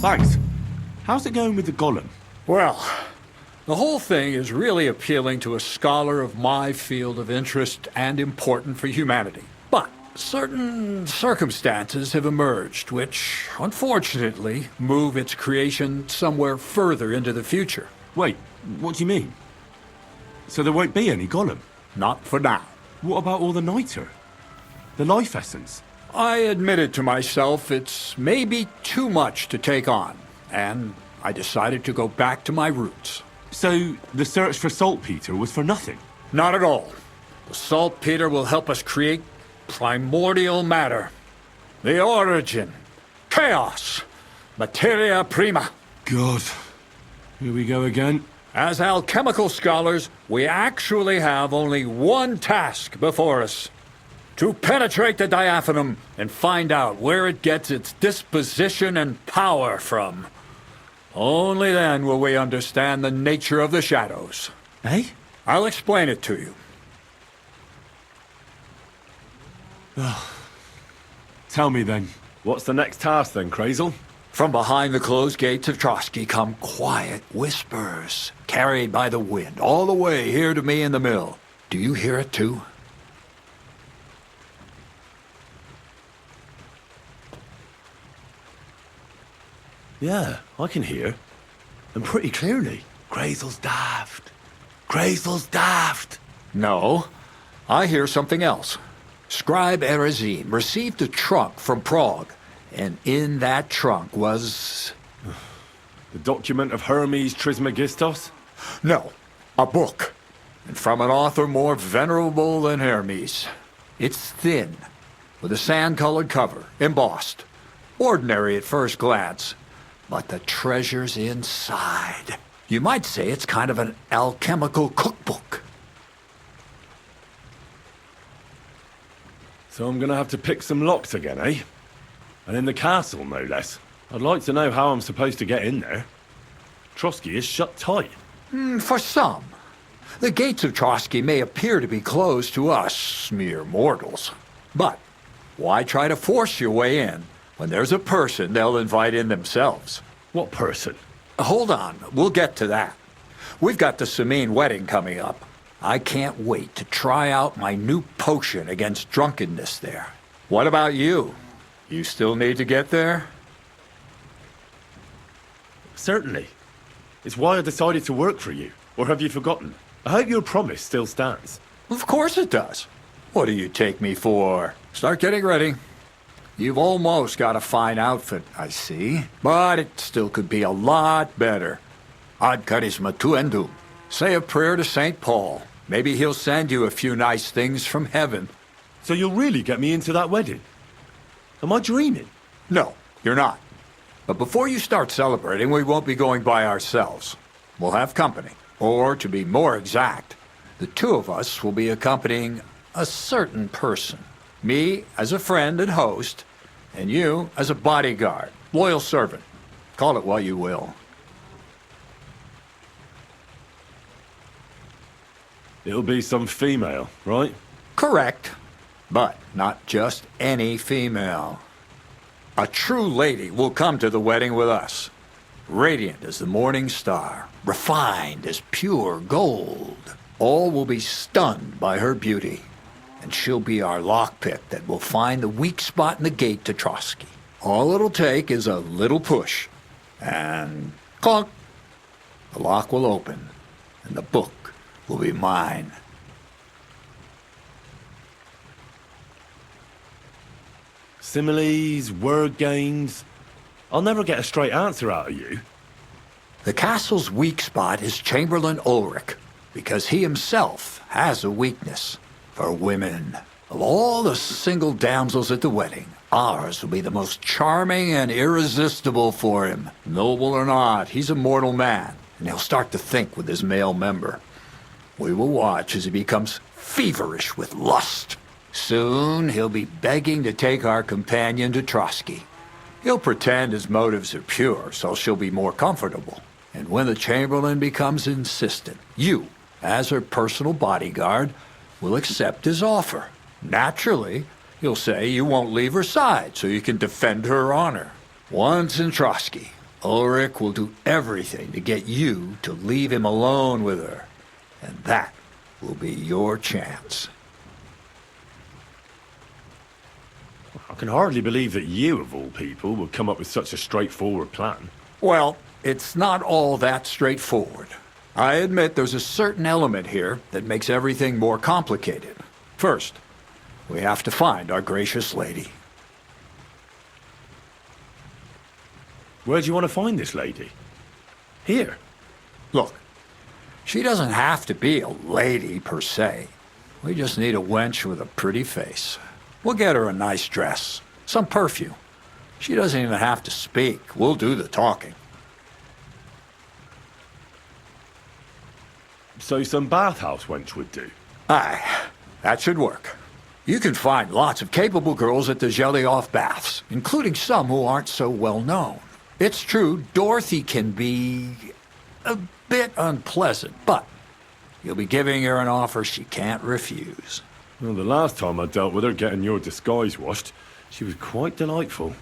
Thanks. How's it going with the golem? Well, the whole thing is really appealing to a scholar of my field of interest and important for humanity. But certain circumstances have emerged which, unfortunately, move its creation somewhere further into the future. Wait, what do you mean? So there won't be any golem? Not for now. What about all the niter? The life essence? I admitted to myself it's maybe too much to take on, and I decided to go back to my roots. So the search for saltpeter was for nothing? Not at all. The saltpeter will help us create primordial matter. The origin. Chaos. Materia prima. God. Here we go again. As alchemical scholars, we actually have only one task before us. To penetrate the diaphanum and find out where it gets its disposition and power from. Only then will we understand the nature of the shadows. Eh? I'll explain it to you. Tell me then. What's the next task then, Crazel? From behind the closed gates of Trotsky come quiet whispers, carried by the wind, all the way here to me in the mill. Do you hear it too? Yeah, I can hear. And pretty clearly. Crazel's daft. Crazel's daft. No, I hear something else. Scribe Erezim received a trunk from Prague, and in that trunk was... The document of Hermes Trismegistos? No, a book. And from an author more venerable than Hermes. It's thin, with a sand-colored cover, embossed. Ordinary at first glance. But the treasure's inside. You might say it's kind of an alchemical cookbook. So I'm gonna have to pick some locks again, eh? And in the castle, no less. I'd like to know how I'm supposed to get in there. Trotsky is shut tight. For some. The gates of Trotsky may appear to be closed to us, mere mortals. But why try to force your way in when there's a person they'll invite in themselves? What person? Hold on, we'll get to that. We've got the Samine wedding coming up. I can't wait to try out my new potion against drunkenness there. What about you? You still need to get there? Certainly. It's why I decided to work for you. Or have you forgotten? I hope your promise still stands. Of course it does. What do you take me for? Start getting ready. You've almost got a fine outfit, I see. But it still could be a lot better. Ad charisma tuendum. Say a prayer to St. Paul. Maybe he'll send you a few nice things from heaven. So you'll really get me into that wedding? Am I dreaming? No, you're not. But before you start celebrating, we won't be going by ourselves. We'll have company. Or, to be more exact, the two of us will be accompanying a certain person. Me as a friend and host, and you as a bodyguard, loyal servant. Call it what you will. It'll be some female, right? Correct. But not just any female. A true lady will come to the wedding with us. Radiant as the morning star, refined as pure gold. All will be stunned by her beauty. And she'll be our lockpick that will find the weak spot in the gate to Trotsky. All it'll take is a little push. And clunk! The lock will open, and the book will be mine. Similes, word games. I'll never get a straight answer out of you. The castle's weak spot is Chamberlain Ulrich, because he himself has a weakness for women. Of all the single damsels at the wedding, ours will be the most charming and irresistible for him. Noble or not, he's a mortal man, and he'll start to think with his male member. We will watch as he becomes feverish with lust. Soon he'll be begging to take our companion to Trotsky. He'll pretend his motives are pure, so she'll be more comfortable. And when the Chamberlain becomes insistent, you, as her personal bodyguard, will accept his offer. Naturally, you'll say you won't leave her side so you can defend her honor. Once in Trotsky, Ulrich will do everything to get you to leave him alone with her. And that will be your chance. I can hardly believe that you, of all people, would come up with such a straightforward plan. Well, it's not all that straightforward. I admit there's a certain element here that makes everything more complicated. First, we have to find our gracious lady. Where do you want to find this lady? Here. Look, she doesn't have to be a lady per se. We just need a wench with a pretty face. We'll get her a nice dress, some perfume. She doesn't even have to speak. We'll do the talking. So some bathhouse wench would do. Aye, that should work. You can find lots of capable girls at the Gelioff baths, including some who aren't so well known. It's true, Dorothy can be a bit unpleasant, but you'll be giving her an offer she can't refuse. Well, the last time I dealt with her getting your disguise washed, she was quite delightful.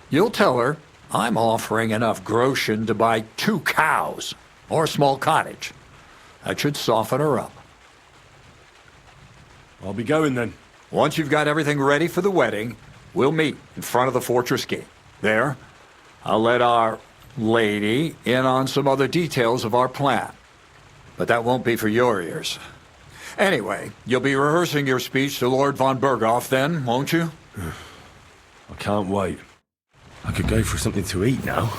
You'll tell her I'm offering enough groschen to buy 2 cows or a small cottage. That should soften her up. I'll be going then. Once you've got everything ready for the wedding, we'll meet in front of the fortress gate. There, I'll let our lady in on some other details of our plan. But that won't be for your ears. Anyway, you'll be rehearsing your speech to Lord von Berghoff then, won't you? I can't wait. I could go for something to eat now.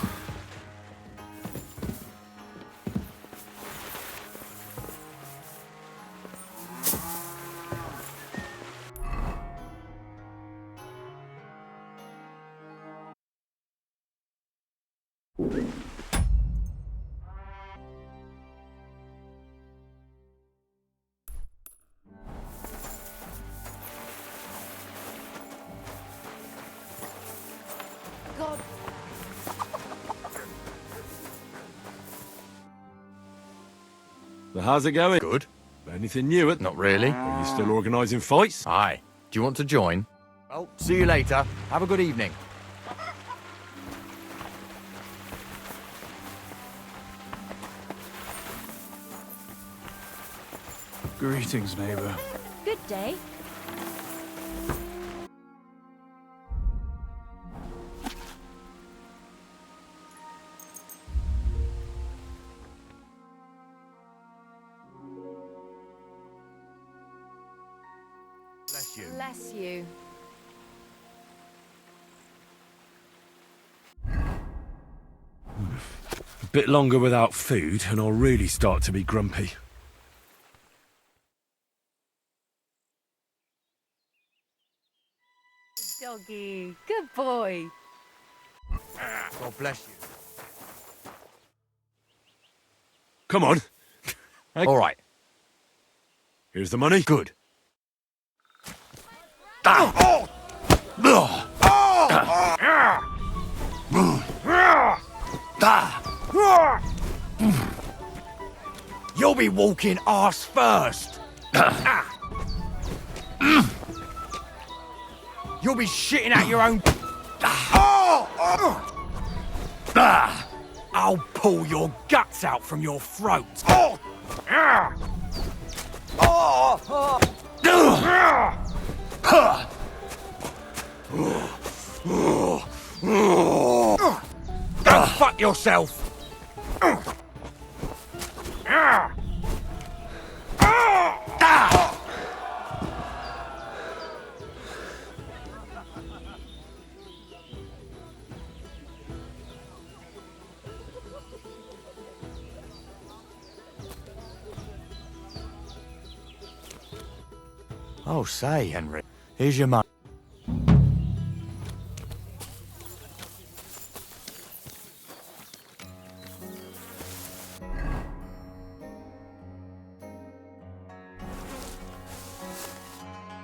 God. So how's it going? Good. Anything new? Not really. Are you still organising fights? Aye. Do you want to join? Well, see you later. Have a good evening. Greetings, neighbor. Good day. Bless you. Bless you. A bit longer without food, and I'll really start to be grumpy. Doggy. Good boy. God bless you. Come on. All right. Here's the money. Good. You'll be walking arse first. You'll be shitting out your own. I'll pull your guts out from your throat. Go fuck yourself. Oh, say, Henry, here's your money.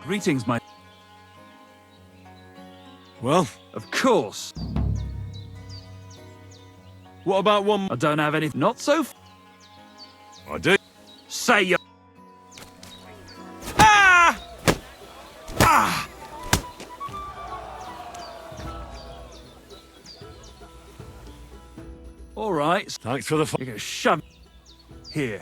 Greetings, my... Well, Of course. what about one? I don't have any... Not so... I do. Say you... All right. Thanks for the You get shoved here.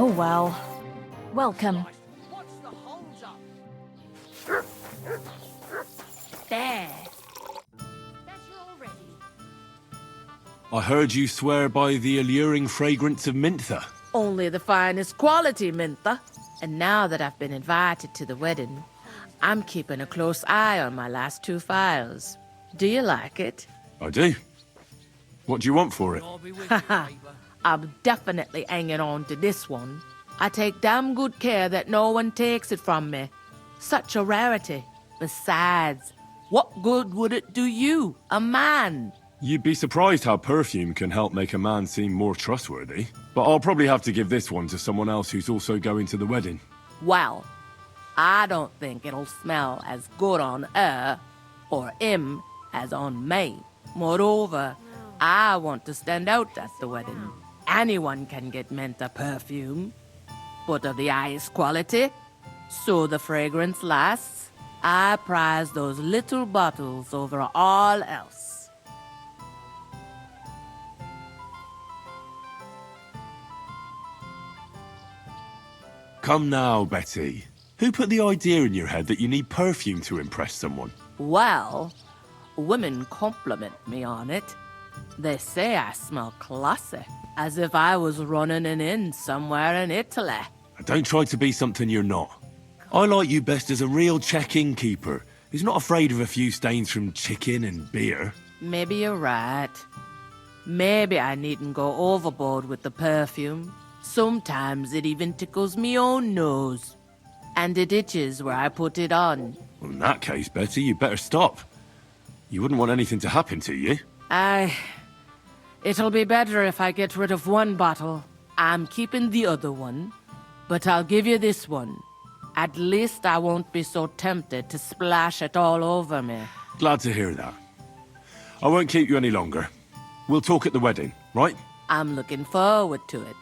Oh well. Welcome. There. I heard you swear by the alluring fragrance of Mintha. Only the finest quality, Mintha. And now that I've been invited to the wedding, I'm keeping a close eye on my last 2 files. Do you like it? I do. What do you want for it? I'm definitely hanging on to this one. I take damn good care that no one takes it from me. Such a rarity. Besides, what good would it do you, a man? You'd be surprised how perfume can help make a man seem more trustworthy. But I'll probably have to give this one to someone else who's also going to the wedding. Well, I don't think it'll smell as good on her or him as on me. Moreover, I want to stand out at the wedding. Anyone can get Mintha perfume, but of the highest quality, so the fragrance lasts. I prize those little bottles over all else. Come now, Betty. Who put the idea in your head that you need perfume to impress someone? Well, women compliment me on it. They say I smell classy, as if I was running an inn somewhere in Italy. Don't try to be something you're not. I like you best as a real check-in keeper who's not afraid of a few stains from chicken and beer. Maybe you're right. Maybe I needn't go overboard with the perfume. Sometimes it even tickles me own nose. And it itches where I put it on. Well, in that case, Betty, you better stop. You wouldn't want anything to happen to you. It'll be better if I get rid of one bottle. I'm keeping the other one, but I'll give you this one. At least I won't be so tempted to splash it all over me. Glad to hear that. I won't keep you any longer. We'll talk at the wedding, right? I'm looking forward to it.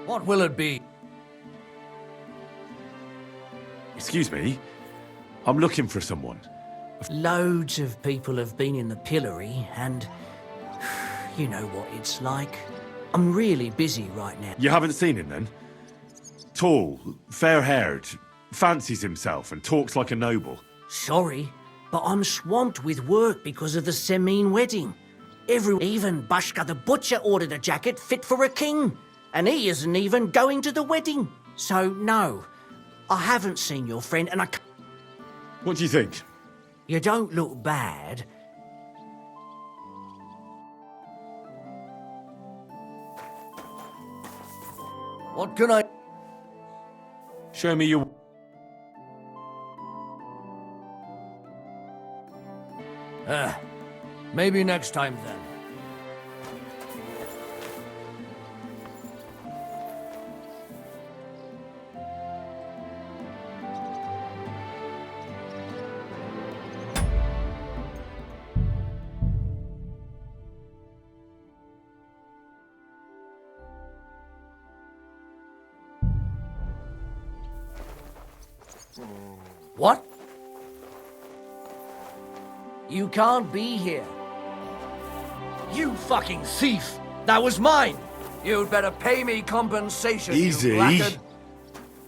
What will it be? Excuse me. I'm looking for someone. Loads of people have been in the pillory, and you know what it's like. I'm really busy right now. You haven't seen him then? Tall, fair-haired, fancies himself and talks like a noble. Sorry, but I'm swamped with work because of the Semine wedding. Even Bashka the butcher ordered a jacket fit for a king, and he isn't even going to the wedding. So no, I haven't seen your friend, and What do you think? You don't look bad. What can I... Show me your... Maybe next time then. What? You can't be here. You fucking thief! That was mine! You'd better pay me compensation, Easy. you blackguard.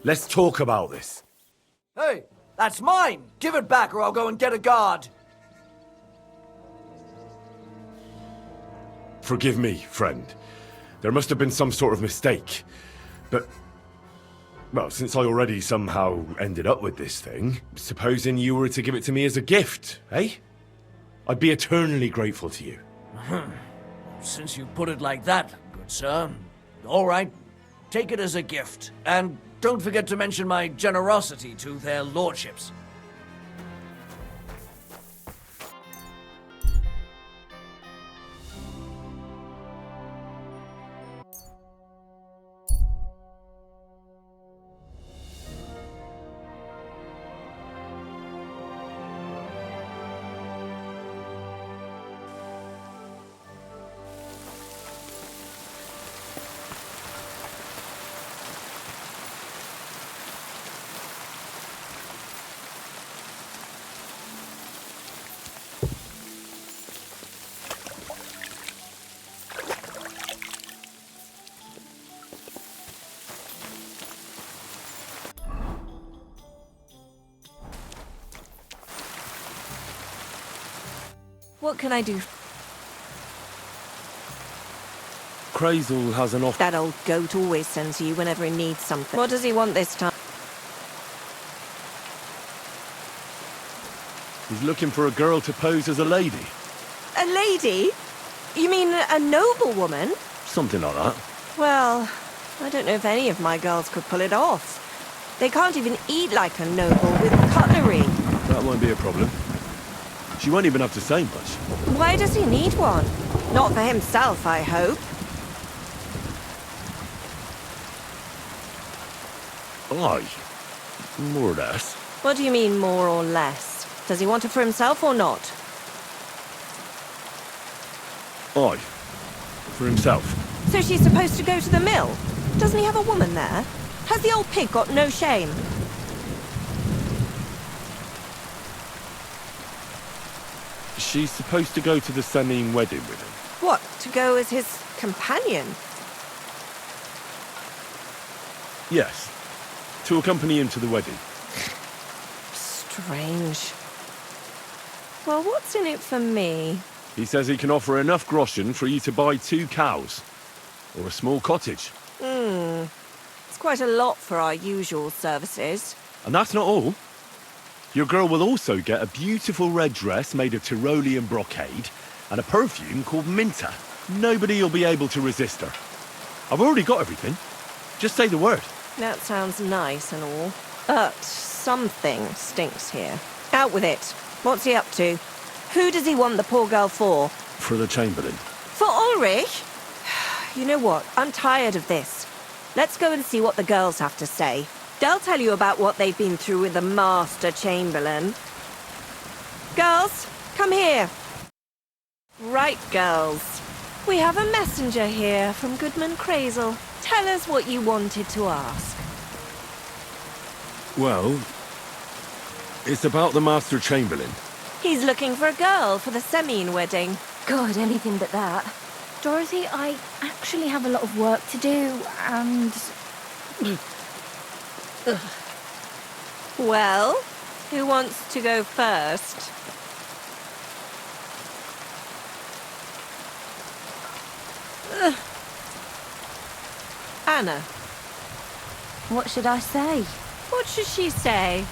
Let's talk about this. Hey, that's mine! Give it back or I'll go and get a guard. Forgive me, friend. There must have been some sort of mistake. But, well, since I already somehow ended up with this thing, supposing you were to give it to me as a gift, eh? I'd be eternally grateful to you. Since you put it like that, good sir. All right, take it as a gift. And don't forget to mention my generosity to their lordships. What can I do? Crazel has an offer. That old goat always sends you whenever he needs something. What does he want this time? He's looking for a girl to pose as a lady. A lady? You mean a noblewoman? Something like that. Well, I don't know if any of my girls could pull it off. They can't even eat like a noble with cutlery. That won't be a problem. She won't even have to say much. Why does he need one? Not for himself, I hope. Aye. More or less. What do you mean, more or less? Does he want it for himself or not? Aye. For himself. So she's supposed to go to the mill? Doesn't he have a woman there? Has the old pig got no shame? She's supposed to go to the Semine wedding with him. What, to go as his companion? Yes. To accompany him to the wedding. Strange. Well, what's in it for me? He says he can offer enough groschen for you to buy 2 cows. Or a small cottage. It's quite a lot for our usual services. And that's not all. Your girl will also get a beautiful red dress made of Tyrolean brocade and a perfume called Minta. Nobody will be able to resist her. I've already got everything. Just say the word. That sounds nice and all. But something stinks here. Out with it. What's he up to? Who does he want the poor girl for? For the Chamberlain. For Ulrich? You know what? I'm tired of this. Let's go and see what the girls have to say. They'll tell you about what they've been through with the Master Chamberlain. Girls, come here. Right, girls. We have a messenger here from Goodman Crazel. Tell us what you wanted to ask. Well, it's about the Master Chamberlain. He's looking for a girl for the Semine wedding. God, anything but that. Dorothy, I actually have a lot of work to do, and... Well, who wants to go first? Anna. what should I say? What should she say?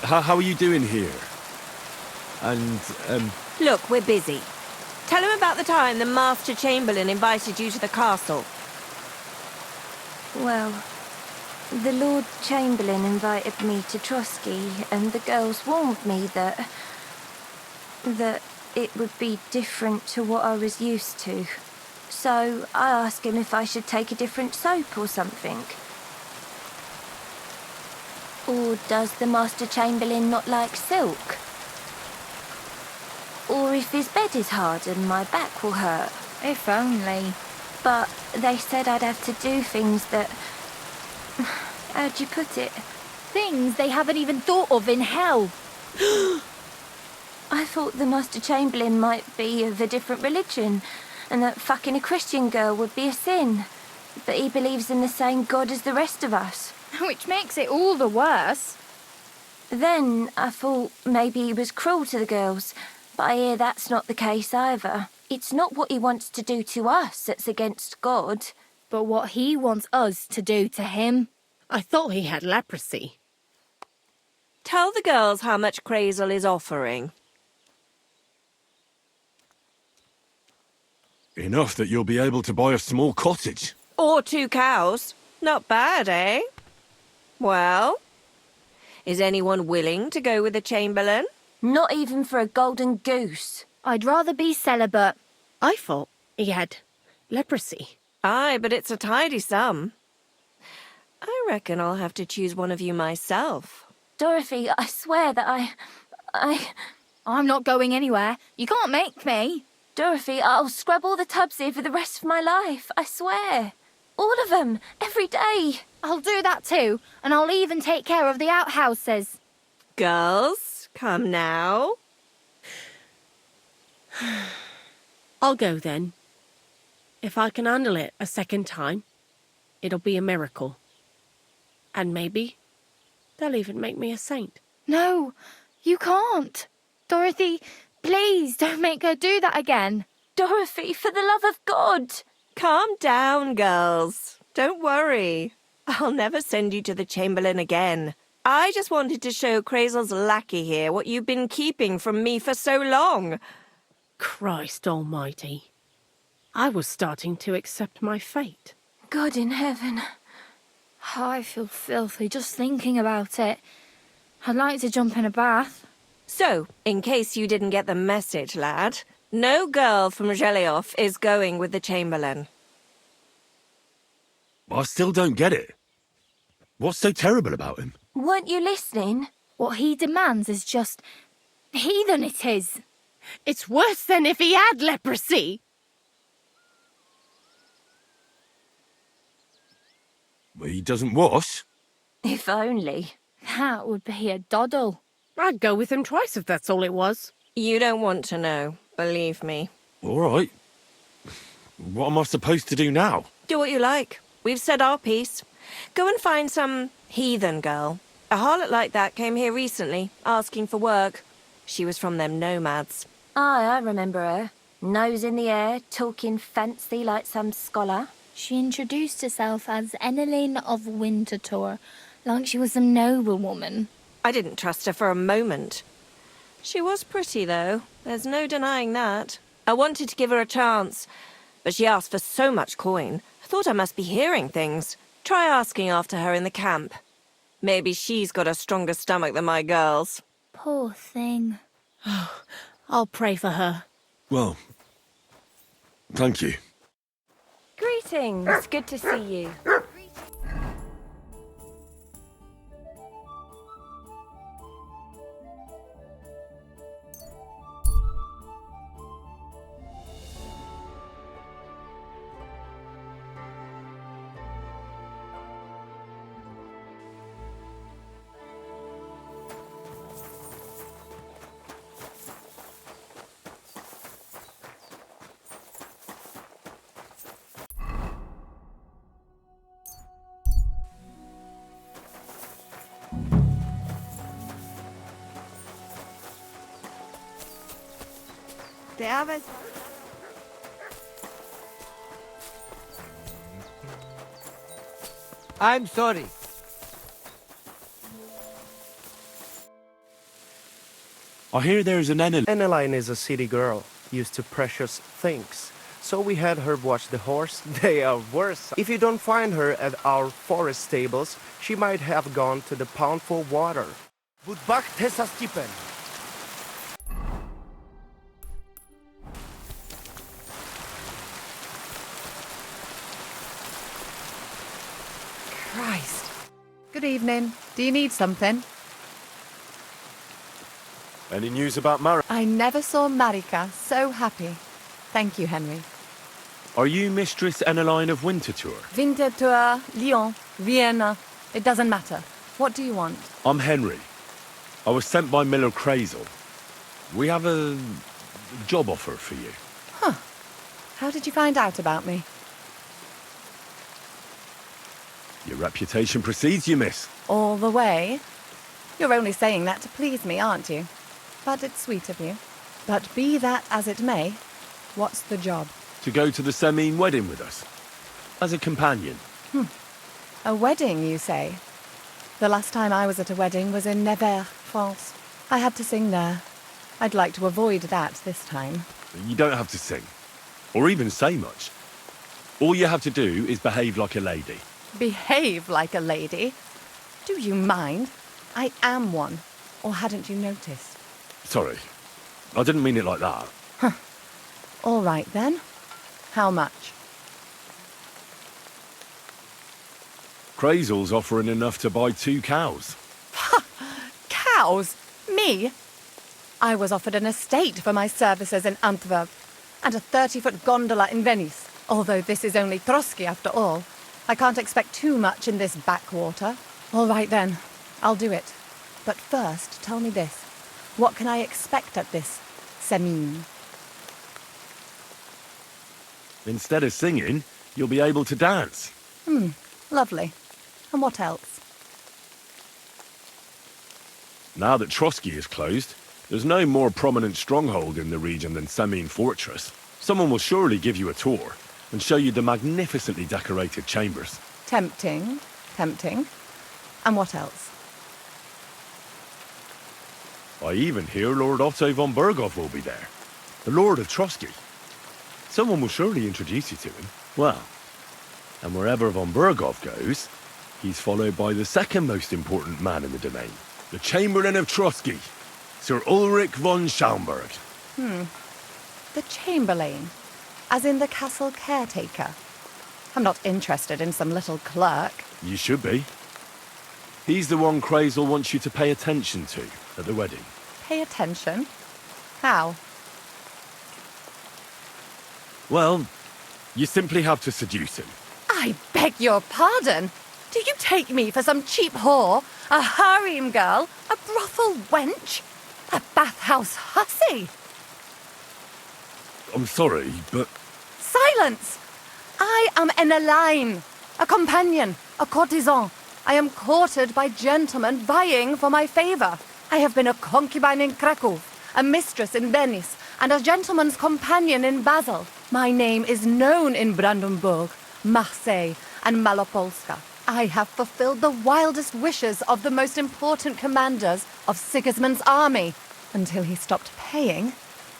How are you doing here? And, Look, we're busy. Tell him about the time the Master Chamberlain invited you to the castle. Well, the Lord Chamberlain invited me to Trotsky, and the girls warned me that it would be different to what I was used to. So I asked him if I should take a different soap or something. Or does the Master Chamberlain not like silk? Or if his bed is hard and my back will hurt. If only. But they said I'd have to do things that... How'd you put it? Things they haven't even thought of in hell. I thought the Master Chamberlain might be of a different religion, and that fucking a Christian girl would be a sin. But he believes in the same God as the rest of us. Which makes it all the worse. Then I thought maybe he was cruel to the girls, but I hear that's not the case either. It's not what he wants to do to us that's against God. But what he wants us to do to him. I thought he had leprosy. Tell the girls how much Crazel is offering. Enough that you'll be able to buy a small cottage. Or 2 cows. Not bad, eh? Well, is anyone willing to go with the Chamberlain? Not even for a golden goose. I'd rather be celibate. I thought he had leprosy. Aye, but it's a tidy sum. I reckon I'll have to choose one of you myself. Dorothy, I swear that I'm not going anywhere. You can't make me. Dorothy, I'll scrub all the tubs here for the rest of my life, I swear. All of them, every day. I'll do that too, and I'll even take care of the outhouses. Girls, come now. I'll go then. If I can handle it a second time, it'll be a miracle. And maybe they'll even make me a saint. No, you can't. Dorothy, please don't make her do that again. Dorothy, for the love of God. Calm down, girls. Don't worry. I'll never send you to the Chamberlain again. I just wanted to show Crazel's lackey here what you've been keeping from me for so long. Christ almighty. I was starting to accept my fate. God in heaven. Oh, I feel filthy just thinking about it. I'd like to jump in a bath. So, in case you didn't get the message, lad, no girl from Zhelioff is going with the Chamberlain. I still don't get it. What's so terrible about him? Weren't you listening? What he demands is just heathen it is. It's worse than if he had leprosy. He doesn't wash? If only. That would be a doddle. I'd go with him twice if that's all it was. You don't want to know, believe me. All right. What am I supposed to do now? Do what you like. We've said our piece. Go and find some heathen girl. A harlot like that came here recently, asking for work. She was from them nomads. Aye, I remember her. Nose in the air, talking fancy like some scholar. She introduced herself as Enneline of Winterthur, like she was some noblewoman. I didn't trust her for a moment. She was pretty, though. There's no denying that. I wanted to give her a chance, but she asked for so much coin. I thought I must be hearing things. Try asking after her in the camp. Maybe she's got a stronger stomach than my girls. Poor thing. I'll pray for her. Well, thank you. Greetings, good to see you. I'm sorry. I hear there's an enemy. Enneline is a city girl, used to precious things. So we had her watch the horse. They are worse. If you don't find her at our forest stables, she might have gone to the pound for water. Budbach Tessa Stipen. Christ. Good evening. Do you need something? Any news about Mara? I never saw Marika so happy. Thank you, Henry. Are you Mistress Enneline of Winterthur? Winterthur, Lyon, Vienna. It doesn't matter. What do you want? I'm Henry. I was sent by Miller Crazel. We have a job offer for you. Huh. How did you find out about me? Your reputation precedes you, miss. All the way? You're only saying that to please me, aren't you? But it's sweet of you. But be that as it may, what's the job? To go to the Semine wedding with us. As a companion. A wedding, you say? The last time I was at a wedding was in Nikvard, France. I had to sing there. I'd like to avoid that this time. You don't have to sing. Or even say much. All you have to do is behave like a lady. Behave like a lady? Do you mind? I am one. Or hadn't you noticed? Sorry. I didn't mean it like that. All right then. How much? Crazel's offering enough to buy 2 cows. Cows? Me? I was offered an estate for my services in Antwerp, and a 30-foot gondola in Venice. Although this is only Trotsky after all. I can't expect too much in this backwater. All right then, I'll do it. But first, tell me this. What can I expect at this Semine? Instead of singing, you'll be able to dance. Lovely. And what else? Now that Trotsky is closed, there's no more prominent stronghold in the region than Semine Fortress. Someone will surely give you a tour and show you the magnificently decorated chambers. Tempting. Tempting. And what else? I even hear Lord Otto von Berghoff will be there. The Lord of Trotsky. Someone will surely introduce you to him. Well, and wherever von Berghoff goes, he's followed by the second most important man in the domain. The Chamberlain of Trotsky, Sir Ulrich von Schaumburg. The Chamberlain. As in the castle caretaker. I'm not interested in some little clerk. You should be. He's the one Crazel wants you to pay attention to at the wedding. Pay attention? How? Well, you simply have to seduce him. I beg your pardon. Do you take me for some cheap whore? A harem girl? A brothel wench? A bathhouse hussy? I'm sorry, but Silence! I am an Elaine, a companion, a courtesan. I am courted by gentlemen vying for my favor. I have been a concubine in Krakow, a mistress in Venice, and a gentleman's companion in Basel. My name is known in Brandenburg, Marseille, and Malopolska. I have fulfilled the wildest wishes of the most important commanders of Sigismund's army. Until he stopped paying,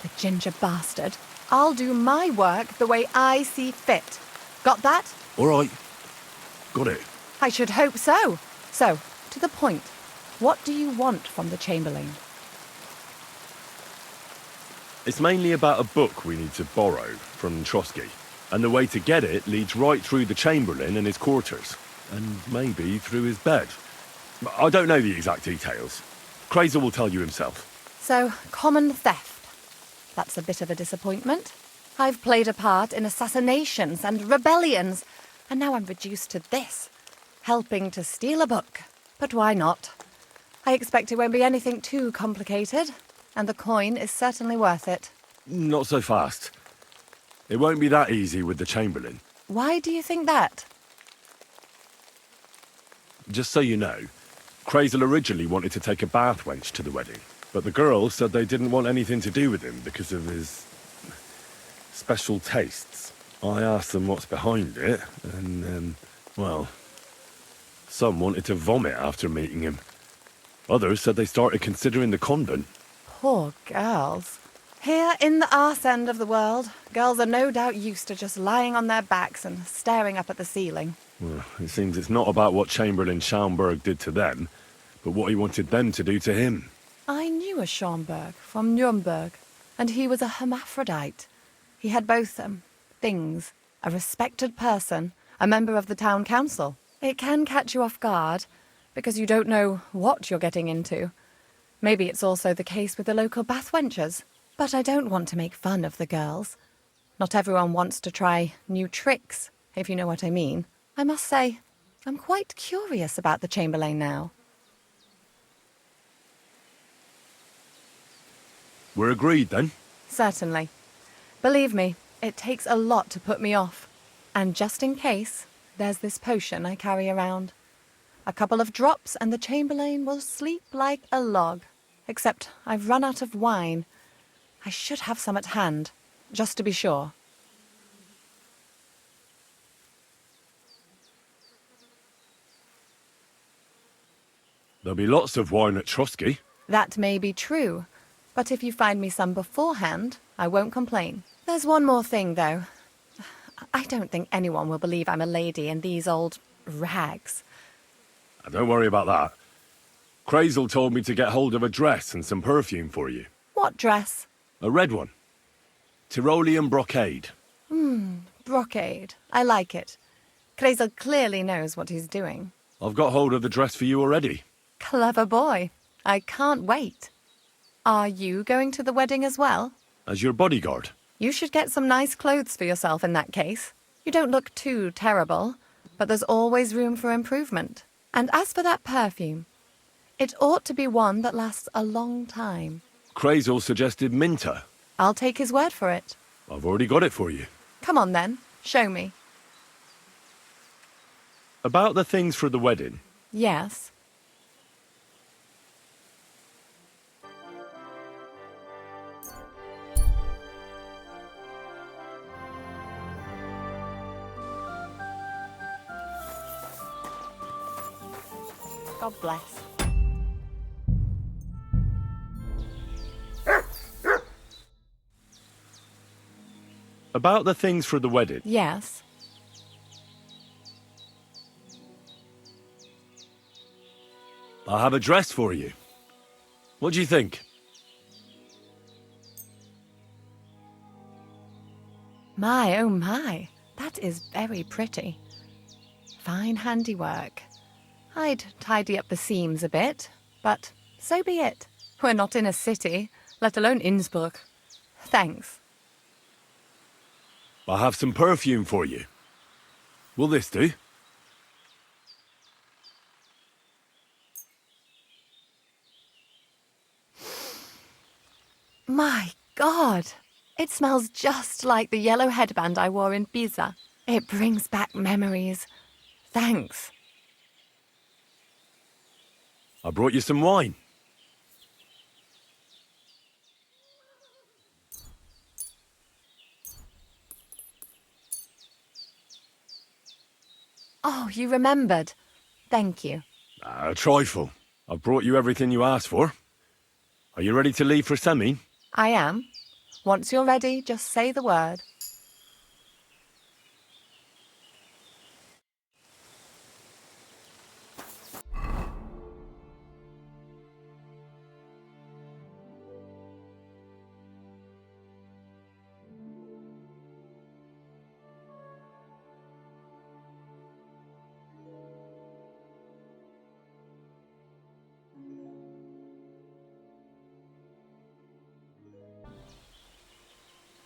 the ginger bastard. I'll do my work the way I see fit. Got that? all right. Got it. I should hope so. So, to the point. What do you want from the Chamberlain? It's mainly about a book we need to borrow from Trotsky. And the way to get it leads right through the Chamberlain and his quarters. And maybe through his bed. I don't know the exact details. Crazel will tell you himself. So, common theft. That's a bit of a disappointment. I've played a part in assassinations and rebellions, and now I'm reduced to this. Helping to steal a book. But why not? I expect it won't be anything too complicated, and the coin is certainly worth it. Not so fast. It won't be that easy with the Chamberlain. Why do you think that? Just so you know, Crazel originally wanted to take a bath wench to the wedding, but the girls said they didn't want anything to do with him because of his special tastes. I asked them what's behind it, and, well, some wanted to vomit after meeting him. Others said they started considering the convent. Poor girls. Here in the arse end of the world, girls are no doubt used to just lying on their backs and staring up at the ceiling. Well, it seems it's not about what Chamberlain Schaumburg did to them, but what he wanted them to do to him. I knew a Schaumburg from Nuremberg, and he was a hermaphrodite. He had both things. A respected person, a member of the town council. It can catch you off guard, because you don't know what you're getting into. Maybe it's also the case with the local bathwenchers. But I don't want to make fun of the girls. Not everyone wants to try new tricks, if you know what I mean. I must say, I'm quite curious about the Chamberlain now. We're agreed, then? Certainly. Believe me, it takes a lot to put me off. And just in case, there's this potion I carry around. A couple of drops and the chamberlain will sleep like a log. Except I've run out of wine. I should have some at hand, just to be sure. There'll be lots of wine at Trusky. That may be true, but if you find me some beforehand, I won't complain. There's one more thing, though. I don't think anyone will believe I'm a lady in these old rags. Don't worry about that. Crazel told me to get hold of a dress and some perfume for you. What dress? A red one. Tyrolean brocade. Brocade. I like it. Crazel clearly knows what he's doing. I've got hold of the dress for you already. Clever boy. I can't wait. Are you going to the wedding as well? As your bodyguard. You should get some nice clothes for yourself in that case. You don't look too terrible, but there's always room for improvement. And as for that perfume, it ought to be one that lasts a long time. Crazel suggested Minter. I'll take his word for it. I've already got it for you. Come on then, show me. About the things for the wedding. Yes. God bless. About the things for the wedding. Yes. I have a dress for you. What do you think? My, oh my, that is very pretty. Fine handiwork. I'd tidy up the seams a bit, but so be it. We're not in a city, let alone Innsbruck. Thanks. I have some perfume for you. Will this do? My God! It smells just like the yellow headband I wore in Pisa. It brings back memories. Thanks. I brought you some wine. Oh, you remembered. Thank you. A trifle. I've brought you everything you asked for. Are you ready to leave for Semi? I am. Once you're ready, just say the word.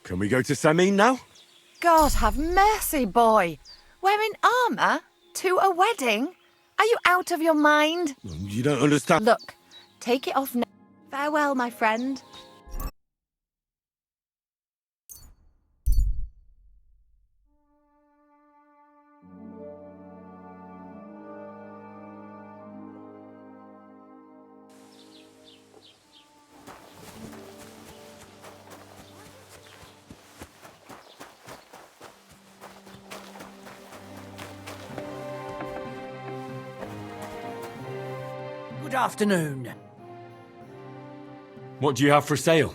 Can we go to Semi now? God have mercy, boy. Wearing armour? To a wedding? Are you out of your mind? You don't understand. Look, take it off now. Farewell, my friend. Good afternoon. What do you have for sale?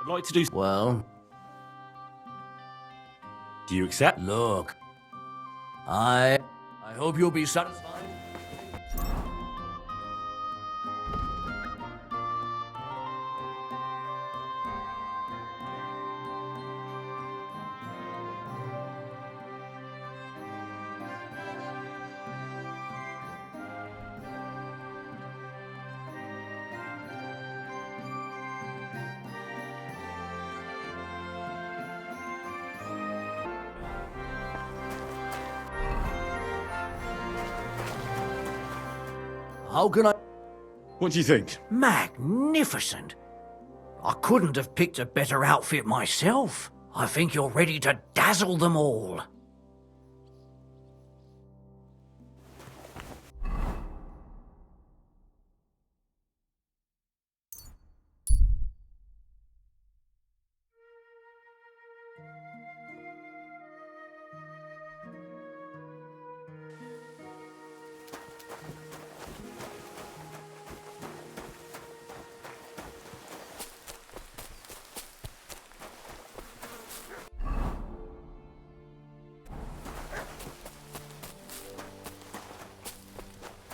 I'd like to do... Well, Do you accept? look. I hope you'll be satisfied. How can I... What do you think? Magnificent. I couldn't have picked a better outfit myself. I think you're ready to dazzle them all.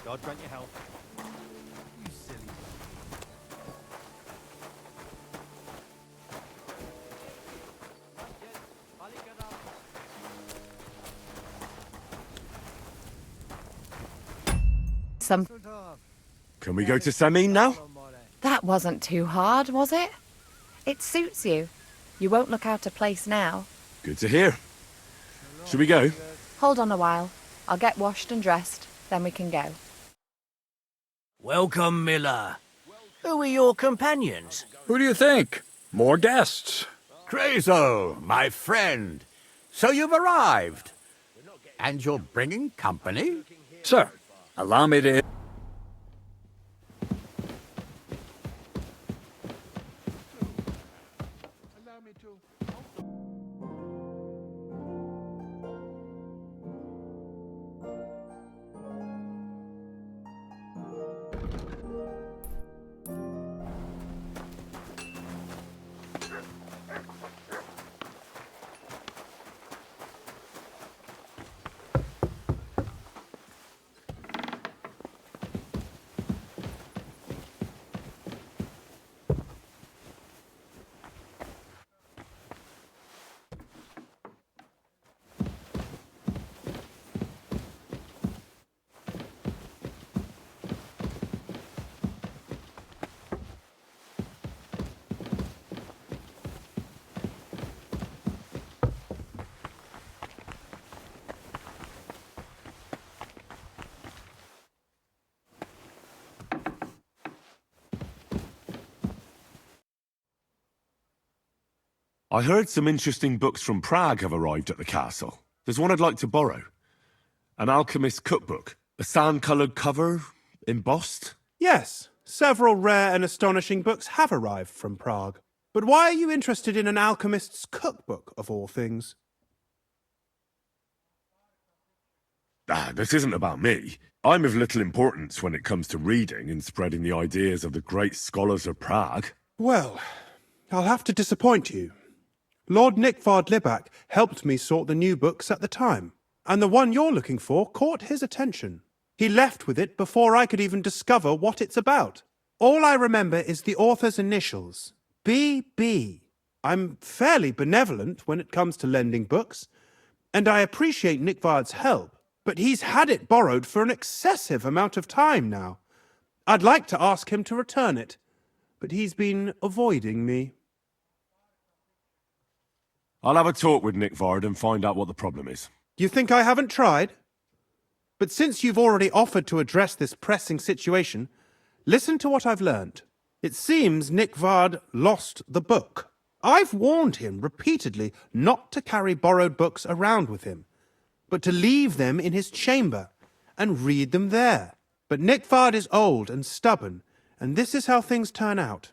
God grant you health. You silly. Can we go to Samin now? That wasn't too hard, was it? It suits you. You won't look out of place now. Good to hear. Should we go? Hold on a while. I'll get washed and dressed, then we can go. Welcome, Miller. Who are your companions? Who do you think? More guests. Crazo, my friend. So you've arrived. And you're bringing company? Sir, allow me to... I heard some interesting books from Prague have arrived at the castle. There's one I'd like to borrow. An alchemist's cookbook. A sand-coloured cover, embossed. Yes, several rare and astonishing books have arrived from Prague. But why are you interested in an alchemist's cookbook, of all things? This isn't about me. I'm of little importance when it comes to reading and spreading the ideas of the great scholars of Prague. Well, I'll have to disappoint you. Lord Nikvard Libak helped me sort the new books at the time, and the one you're looking for caught his attention. He left with it before I could even discover what it's about. All I remember is the author's initials, B.B. I'm fairly benevolent when it comes to lending books, and I appreciate Nikvard's help, but he's had it borrowed for an excessive amount of time now. I'd like to ask him to return it, but he's been avoiding me. I'll have a talk with Nikvard and find out what the problem is. You think I haven't tried? But since you've already offered to address this pressing situation, listen to what I've learned. It seems Nikvard lost the book. I've warned him repeatedly not to carry borrowed books around with him, but to leave them in his chamber and read them there. But Nikvard is old and stubborn, and this is how things turn out.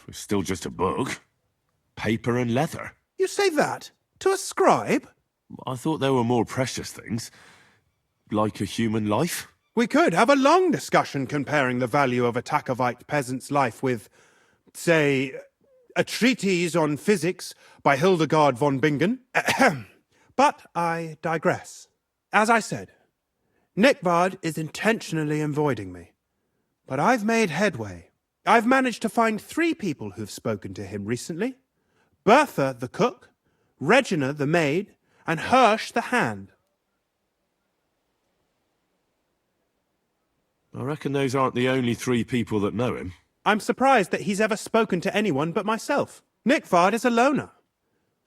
It's still just a book. Paper and leather. You say that? To a scribe? I thought there were more precious things. Like a human life. We could have a long discussion comparing the value of a Takovite peasant's life with, say, a treatise on physics by Hildegard von Bingen. Ahem. But I digress. As I said, Nikvard is intentionally avoiding me. But I've made headway. I've managed to find 3 people who've spoken to him recently. Bertha, the cook, Regina, the maid, and Hirsch, the hand. I reckon those aren't the only 3 people that know him. I'm surprised that he's ever spoken to anyone but myself. Nikvard is a loner.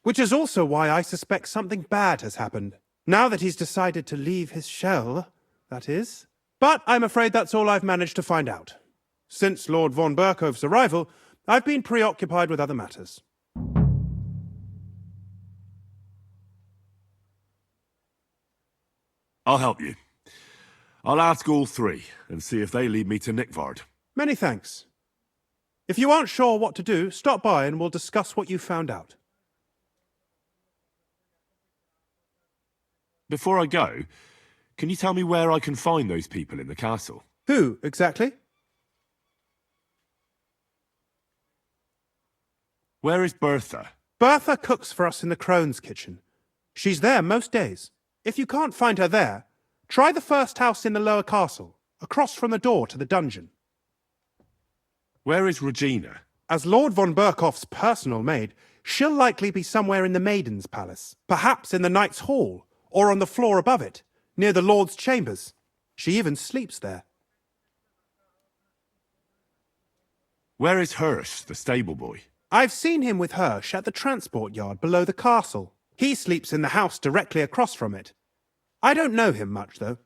Which is also why I suspect something bad has happened. Now that he's decided to leave his shell, that is. But I'm afraid that's all I've managed to find out. Since Lord von Berkove's arrival, I've been preoccupied with other matters. I'll help you. I'll ask all 3 and see if they lead me to Nikvard. Many thanks. If you aren't sure what to do, stop by and we'll discuss what you found out. Before I go, can you tell me where I can find those people in the castle? Who, exactly? Where is Bertha? Bertha cooks for us in the crone's kitchen. She's there most days. If you can't find her there, try the first house in the lower castle, across from the door to the dungeon. Where is Regina? As Lord von Berkoff's personal maid, she'll likely be somewhere in the Maiden's Palace, perhaps in the Knight's Hall, or on the floor above it, near the Lord's chambers. She even sleeps there. Where is Hirsch, the stable boy? I've seen him with Hirsch at the transport yard below the castle. He sleeps in the house directly across from it. I don't know him much, though.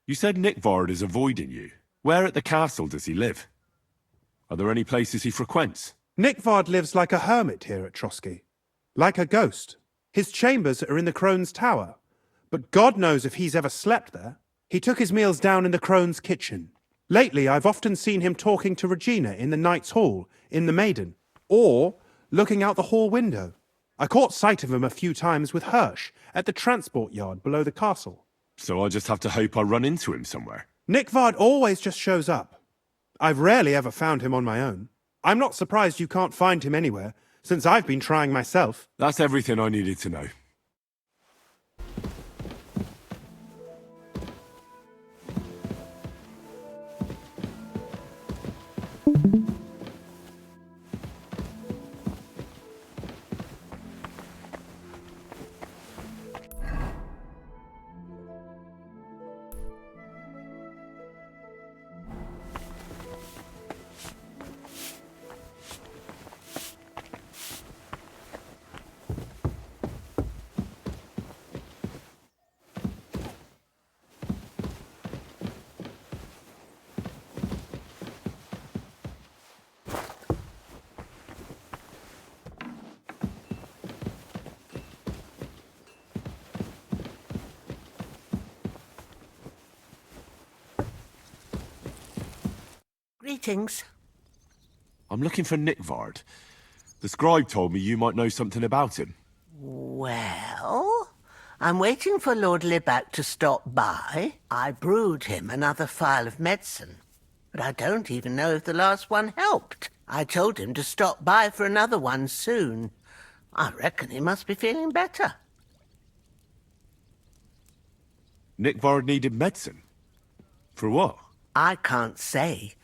You said Nikvard is avoiding you. Where at the castle does he live? Are there any places he frequents? Nikvard lives like a hermit here at Trotsky. Like a ghost. His chambers are in the Crone's Tower. But God knows if he's ever slept there. He took his meals down in the Crone's kitchen. Lately, I've often seen him talking to Regina in the Knight's Hall, in the Maiden, or looking out the hall window. I caught sight of him a few times with Hirsch at the transport yard below the castle. So I just have to hope I run into him somewhere. Nikvard always just shows up. I've rarely ever found him on my own. I'm not surprised you can't find him anywhere, since I've been trying myself. That's everything I needed to know. Greetings. I'm looking for Nikvard. The scribe told me you might know something about him. Well, I'm waiting for Lord Libak to stop by. I brewed him another phial of medicine, but I don't even know if the last one helped. I told him to stop by for another one soon. I reckon he must be feeling better. Nikvard needed medicine? For what? I can't say.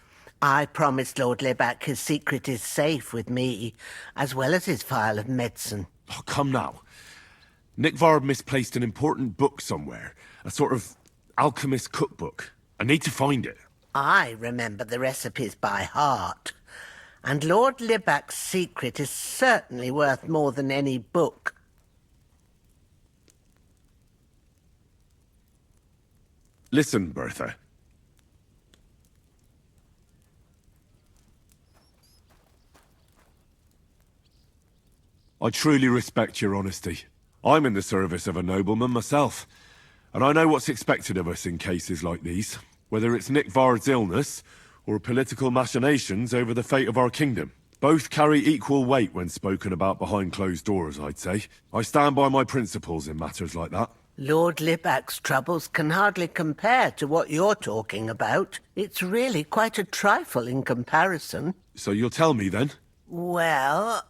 I promised Lord Libak his secret is safe with me, as well as his phial of medicine. Oh, come now. Nikvard misplaced an important book somewhere. A sort of alchemist cookbook. I need to find it. I remember the recipes by heart. And Lord Libak's secret is certainly worth more than any book. Listen, Bertha. I truly respect your honesty. I'm in the service of a nobleman myself, and I know what's expected of us in cases like these, whether it's Nikvard's illness or political machinations over the fate of our kingdom. Both carry equal weight when spoken about behind closed doors, I'd say. I stand by my principles in matters like that. Lord Libac's troubles can hardly compare to what you're talking about. It's really quite a trifle in comparison. So you'll tell me then? Well,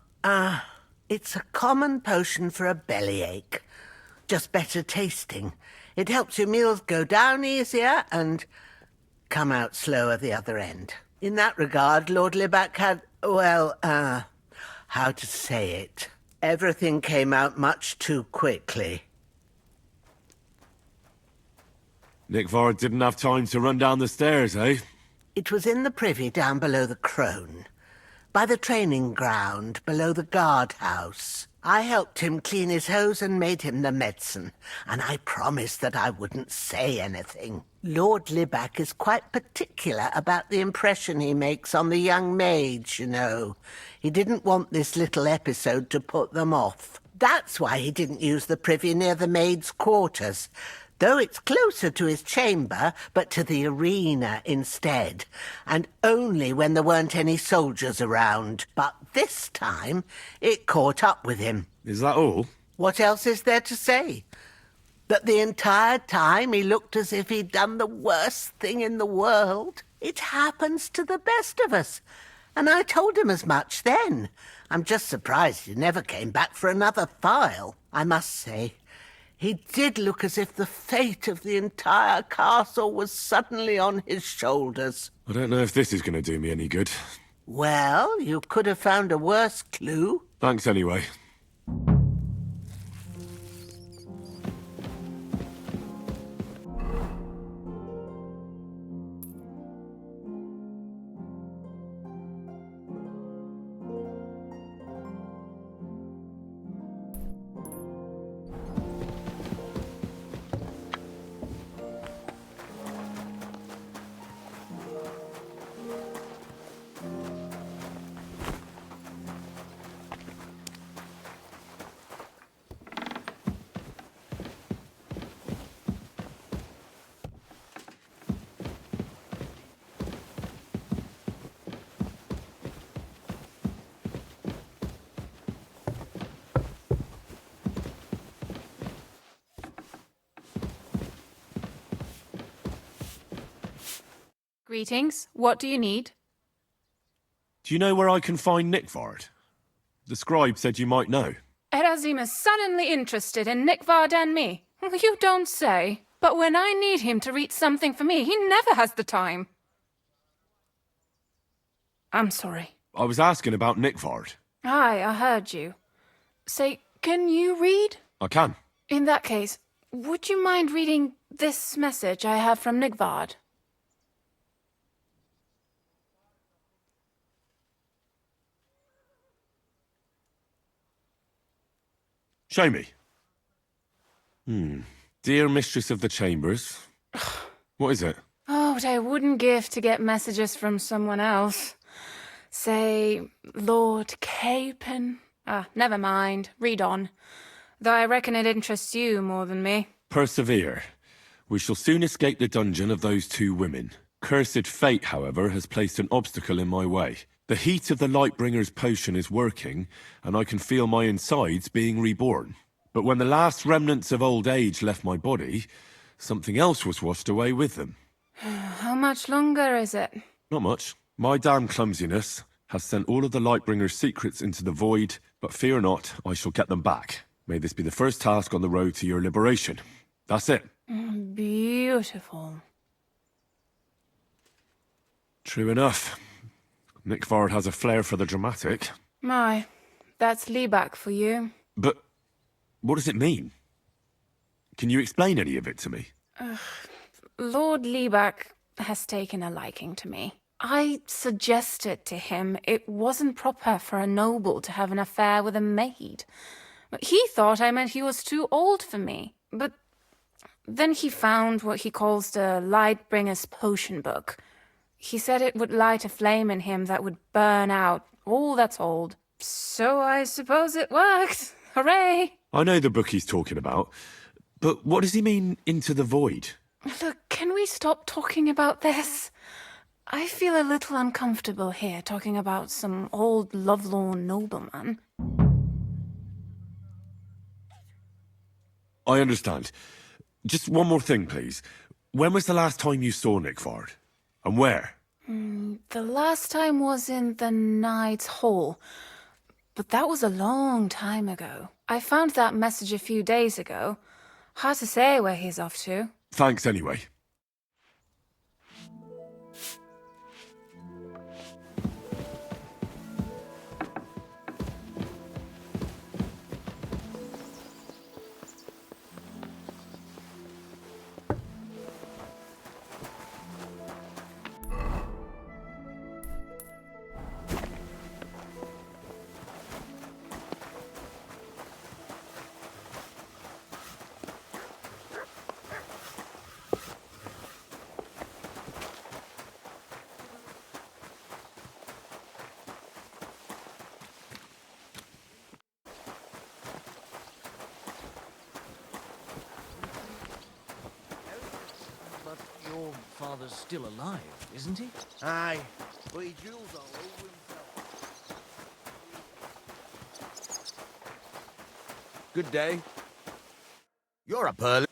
it's a common potion for a bellyache. Just better tasting. It helps your meals go down easier and come out slower the other end. In that regard, Lord Libac had, well, how to say it? Everything came out much too quickly. Nikvard didn't have time to run down the stairs, eh? It was in the privy down below the crone, by the training ground below the guardhouse. I helped him clean his hose and made him the medicine, and I promised that I wouldn't say anything. Lord Libac is quite particular about the impression he makes on the young maids, you know. He didn't want this little episode to put them off. That's why he didn't use the privy near the maids' quarters, though it's closer to his chamber, but to the arena instead, and only when there weren't any soldiers around. But this time, it caught up with him. Is that all? What else is there to say? That the entire time he looked as if he'd done the worst thing in the world. It happens to the best of us, and I told him as much then. I'm just surprised he never came back for another file. I must say, he did look as if the fate of the entire castle was suddenly on his shoulders. I don't know if this is going to do me any good. Well, you could have found a worse clue. Thanks anyway. Greetings. What do you need? Do you know where I can find Nikvard? The scribe said you might know. Erazim is suddenly interested in Nikvard and me. You don't say. But when I need him to read something for me, he never has the time. I'm sorry. I was asking about Nikvard. Aye, I heard you. Say, can you read? I can. In that case, would you mind reading this message I have from Nikvard? Show me. Dear Mistress of the Chambers. What is it? Oh, what I wouldn't give to get messages from someone else. Say, Lord Capon. Never mind. Read on. Though I reckon it interests you more than me. Persevere. We shall soon escape the dungeon of those two women. Cursed fate, however, has placed an obstacle in my way. The heat of the Lightbringer's potion is working, and I can feel my insides being reborn. But when the last remnants of old age left my body, something else was washed away with them. How much longer is it? Not much. My damn clumsiness has sent all of the Lightbringer's secrets into the void, but fear not, I shall get them back. May this be the first task on the road to your liberation. That's it. Beautiful. True enough. Nikvard has a flair for the dramatic. My, that's Libac for you. But what does it mean? Can you explain any of it to me? Lord Libac has taken a liking to me. I suggested to him it wasn't proper for a noble to have an affair with a maid. He thought I meant he was too old for me. But then he found what he calls the Lightbringer's potion book. He said it would light a flame in him that would burn out all that's old. So I suppose it worked. Hooray! I know the book he's talking about, but what does he mean, into the void? Look, can we stop talking about this? I feel a little uncomfortable here talking about some old lovelorn nobleman. I understand. Just one more thing, please. When was the last time you saw Nikvard? And where? The last time was in the Knight's Hall, but that was a long time ago. I found that message a few days ago. Hard to say where he's off to. Thanks anyway. But your father's still alive, isn't he? Aye, but he drools all over himself. Good day. You're a pearl.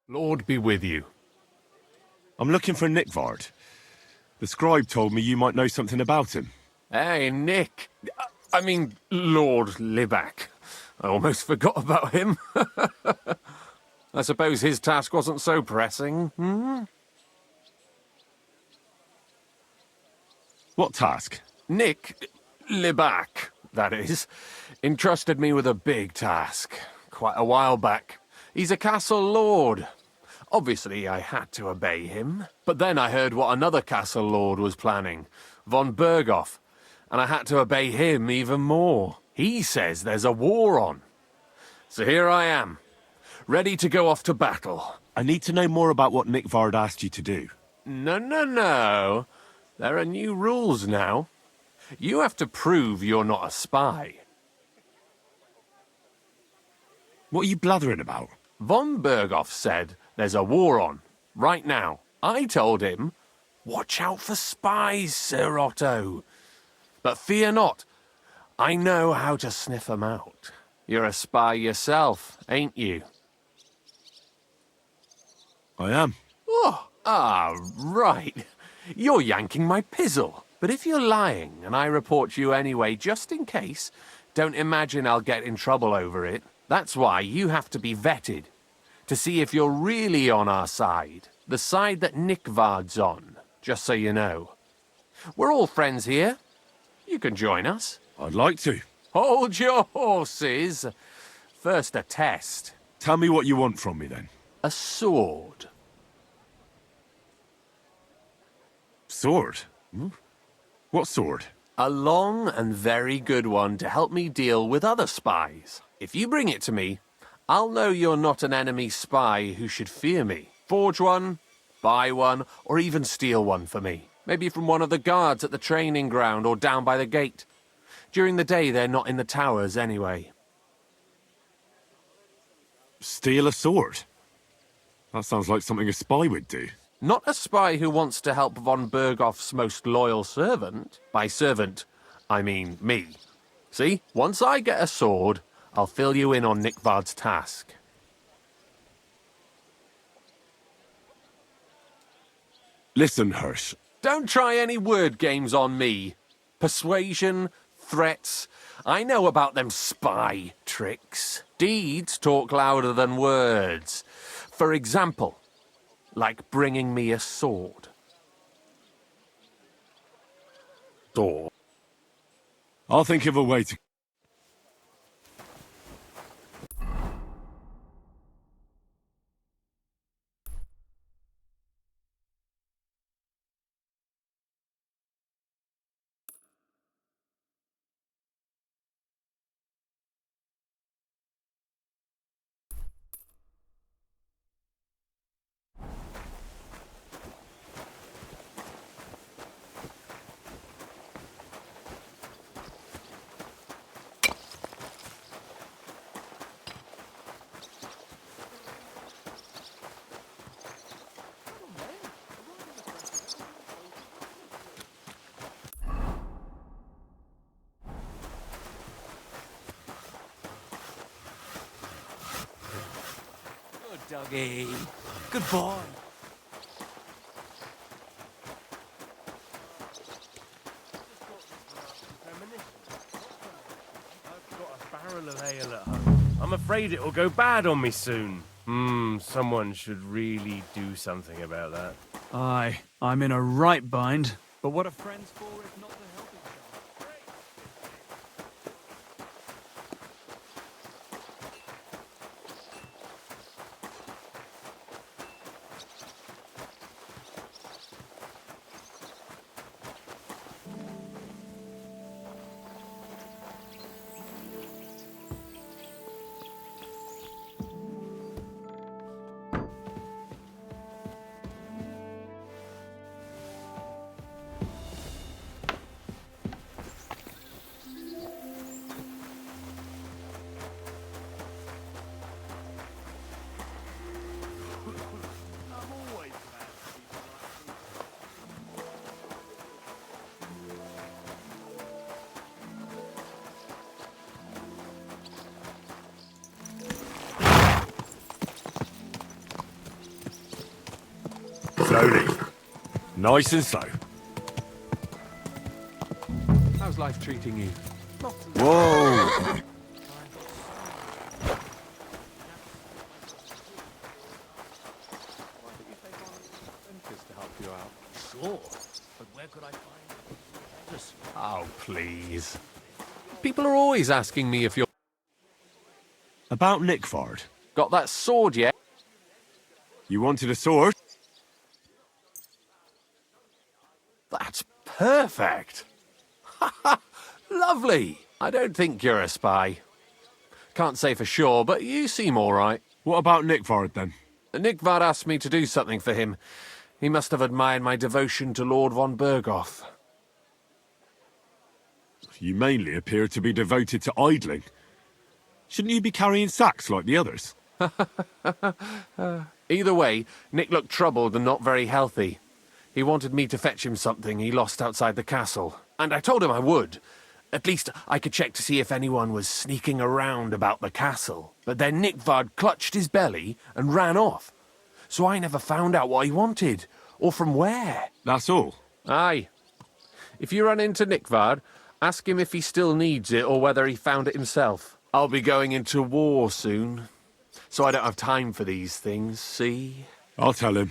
Lord be with you. I'm looking for Nikvard. The scribe told me you might know something about him. Hey, Nick. I mean, Lord Libak. I almost forgot about him. I suppose his task wasn't so pressing, hmm? What task? Nick Libak, that is, entrusted me with a big task quite a while back. He's a castle lord. Obviously, I had to obey him. But then I heard what another castle lord was planning, von Berghoff, and I had to obey him even more. He says there's a war on. So here I am, ready to go off to battle. I need to know more about what Nikvard asked you to do. No. There are new rules now. You have to prove you're not a spy. What are you blathering about? Von Berghoff said there's a war on, right now. I told him, watch out for spies, Sir Otto. But fear not, I know how to sniff them out. You're a spy yourself, ain't you? I am. Right. You're yanking my pizzle. But if you're lying and I report you anyway, just in case, don't imagine I'll get in trouble over it. That's why you have to be vetted, to see if you're really on our side, the side that Nikvard's on, just so you know. We're all friends here. You can join us. I'd like to. Hold your horses. First a test. Tell me what you want from me, then. A sword. Sword? Hmm? What sword? A long and very good one to help me deal with other spies. If you bring it to me, I'll know you're not an enemy spy who should fear me. Forge one, buy one, or even steal one for me. Maybe from one of the guards at the training ground or down by the gate. During the day, they're not in the towers anyway. Steal a sword? That sounds like something a spy would do. Not a spy who wants to help von Berghoff's most loyal servant. By servant, I mean me. See, once I get a sword, I'll fill you in on Nikvard's task. Listen, Hirsch. Don't try any word games on me. Persuasion, threats. I know about them spy tricks. Deeds talk louder than words. For example, Like bringing me a sword. Door. I'll think of a way to... Dougie. Good boy. I've got a barrel of ale at home. I'm afraid it'll go bad on me soon. Someone should really do something about that. Aye, I'm in a right bind. But what are friends for if not to help each other? Slowly. Nice and slow. How's life treating you? Whoa! To help you out. Sure. But where could I find this? Oh, please. People are always asking me if you're... About Nikvard. Got that sword yet? You wanted a sword? That's perfect. Lovely. I don't think you're a spy. Can't say for sure, but you seem all right. What about Nikvard, then? Nikvard asked me to do something for him. He must have admired my devotion to Lord von Berghoff. You mainly appear to be devoted to idling. Shouldn't you be carrying sacks like the others? Either way, Nick looked troubled and not very healthy. He wanted me to fetch him something he lost outside the castle, and I told him I would. At least I could check to see if anyone was sneaking around about the castle. But then Nikvard clutched his belly and ran off. So I never found out what he wanted, or from where. That's all? Aye. If you run into Nikvard, ask him if he still needs it or whether he found it himself. I'll be going into war soon, so I don't have time for these things, see? I'll tell him.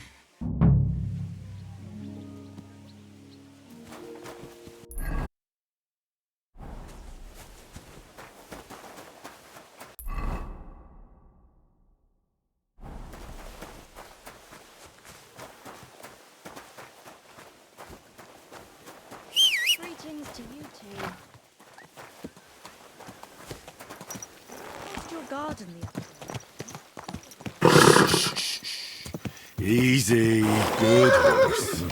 Greetings to you two. How's your garden the other day? Easy. Good horse.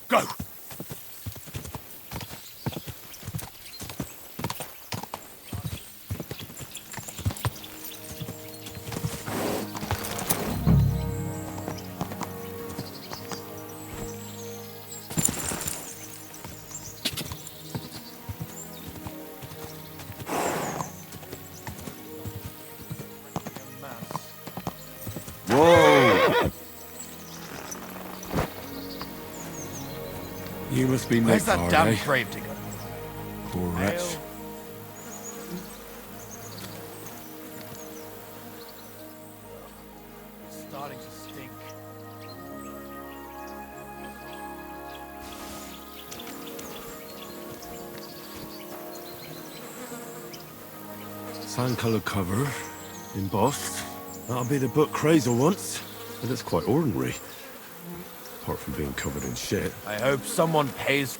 Go! Whoa! You must be Where's Nikvard, that damn eh? grave digger? Poor wretch. starting to stink. Sand-coloured cover, embossed. That'll be the book Crazel wants. But it's quite ordinary. Apart from being covered in shit. I hope someone pays.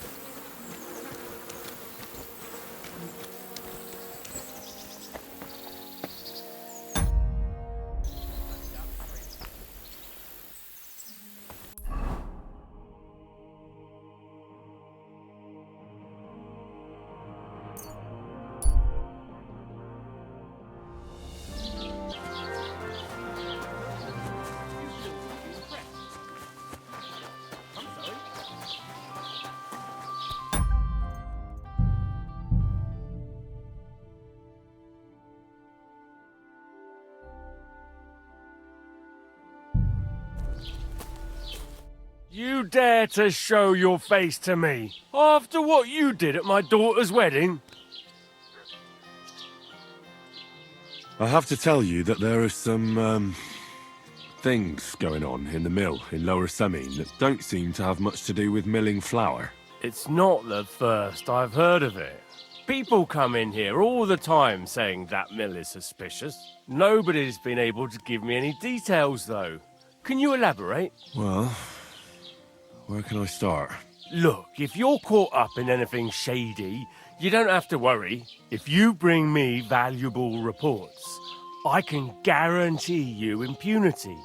You dare to show your face to me after what you did at my daughter's wedding? I have to tell you that there are some, things going on in the mill in Lower Semine that don't seem to have much to do with milling flour. It's not the first I've heard of it. People come in here all the time saying that mill is suspicious. Nobody's been able to give me any details, though. Can you elaborate? Well, where can I start? Look, if you're caught up in anything shady, you don't have to worry. If you bring me valuable reports, I can guarantee you impunity.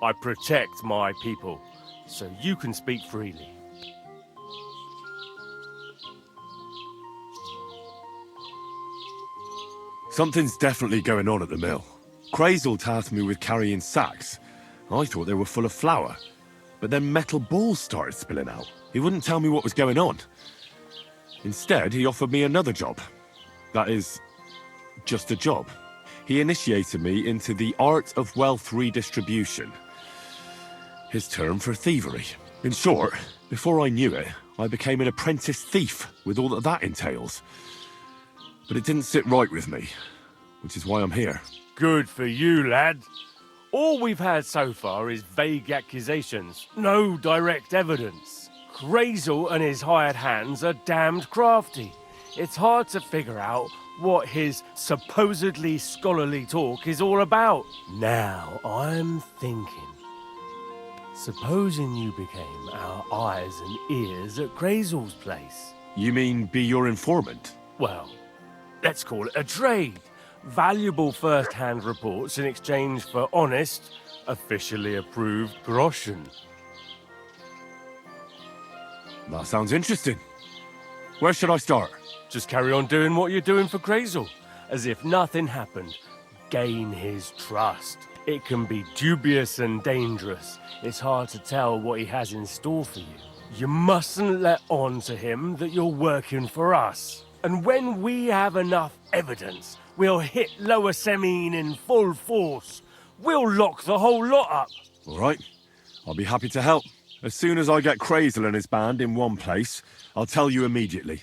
I protect my people, so you can speak freely. Something's definitely going on at the mill. Crazel tasked me with carrying sacks. I thought they were full of flour. But then metal balls started spilling out. He wouldn't tell me what was going on. Instead, he offered me another job. That is, just a job. He initiated me into the art of wealth redistribution. His term for thievery. In short, before I knew it, I became an apprentice thief with all that that entails. But it didn't sit right with me, which is why I'm here. Good for you, lad. All we've had so far is vague accusations, no direct evidence. Crazel and his hired hands are damned crafty. It's hard to figure out what his supposedly scholarly talk is all about. Now, I'm thinking. Supposing you became our eyes and ears at Crazel's place. You mean be your informant? Well, let's call it a trade. Valuable first-hand reports in exchange for honest, officially approved groschen. That sounds interesting. Where should I start? Just carry on doing what you're doing for Crazel, as if nothing happened. Gain his trust. It can be dubious and dangerous. It's hard to tell what he has in store for you. You mustn't let on to him that you're working for us. And when we have enough evidence, we'll hit Lower Semine in full force. We'll lock the whole lot up. All right. I'll be happy to help. As soon as I get Crazel and his band in one place, I'll tell you immediately.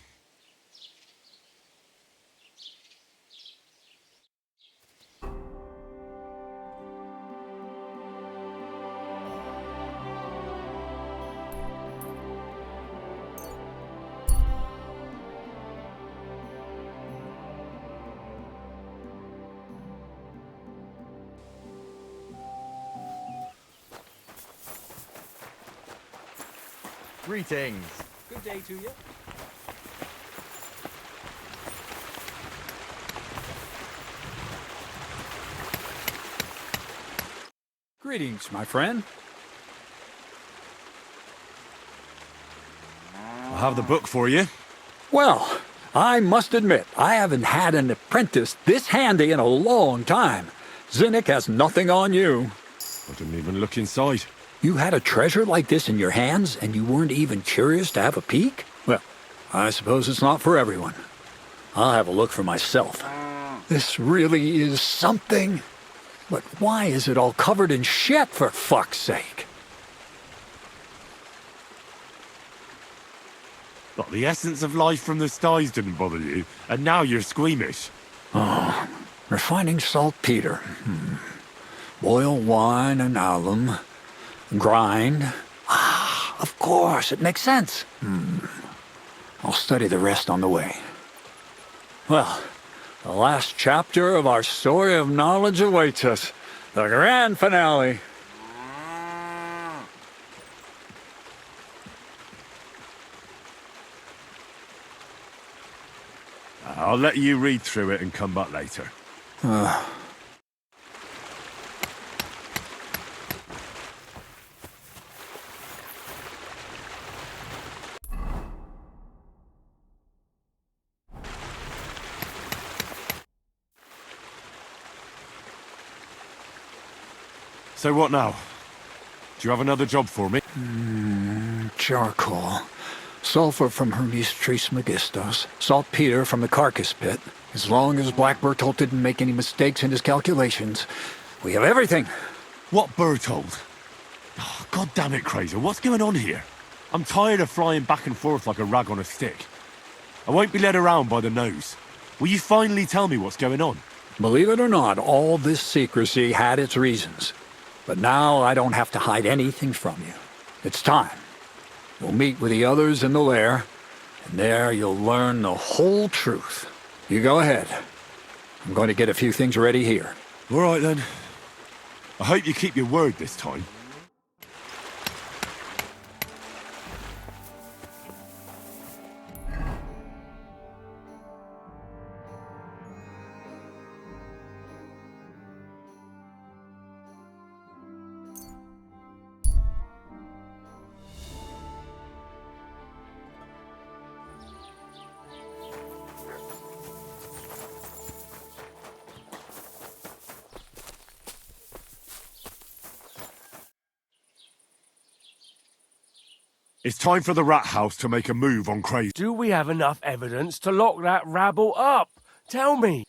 Greetings. Good day to you. Greetings, my friend. I have the book for you. Well, I must admit, I haven't had an apprentice this handy in a long time. Zinnik has nothing on you. I didn't even look inside. You had a treasure like this in your hands, and you weren't even curious to have a peek? Well, I suppose it's not for everyone. I'll have a look for myself. This really is something. But why is it all covered in shit, for fuck's sake? But the essence of life from the skies didn't bother you, and now you're squeamish. Oh, refining saltpeter. Boil wine and alum. Grind. Ah, of course, it makes sense. I'll study the rest on the way. Well, the last chapter of our story of knowledge awaits us. The grand finale. I'll let you read through it and come back later. So what now? Do you have another job for me? Charcoal. Sulfur from Hermes Trismegistos. Saltpeter from the carcass pit. As long as Black Bertolt didn't make any mistakes in his calculations, we have everything. What Bertold? Oh, God damn it, Crazer. What's going on here? I'm tired of flying back and forth like a rag on a stick. I won't be led around by the nose. Will you finally tell me what's going on? Believe it or not, all this secrecy had its reasons. But now I don't have to hide anything from you. It's time. We'll meet with the others in the lair, and there you'll learn the whole truth. You go ahead. I'm going to get a few things ready here. All right, then. I hope you keep your word this time. It's time for the rat house to make a move on Crazy. Do we have enough evidence to lock that rabble up? Tell me.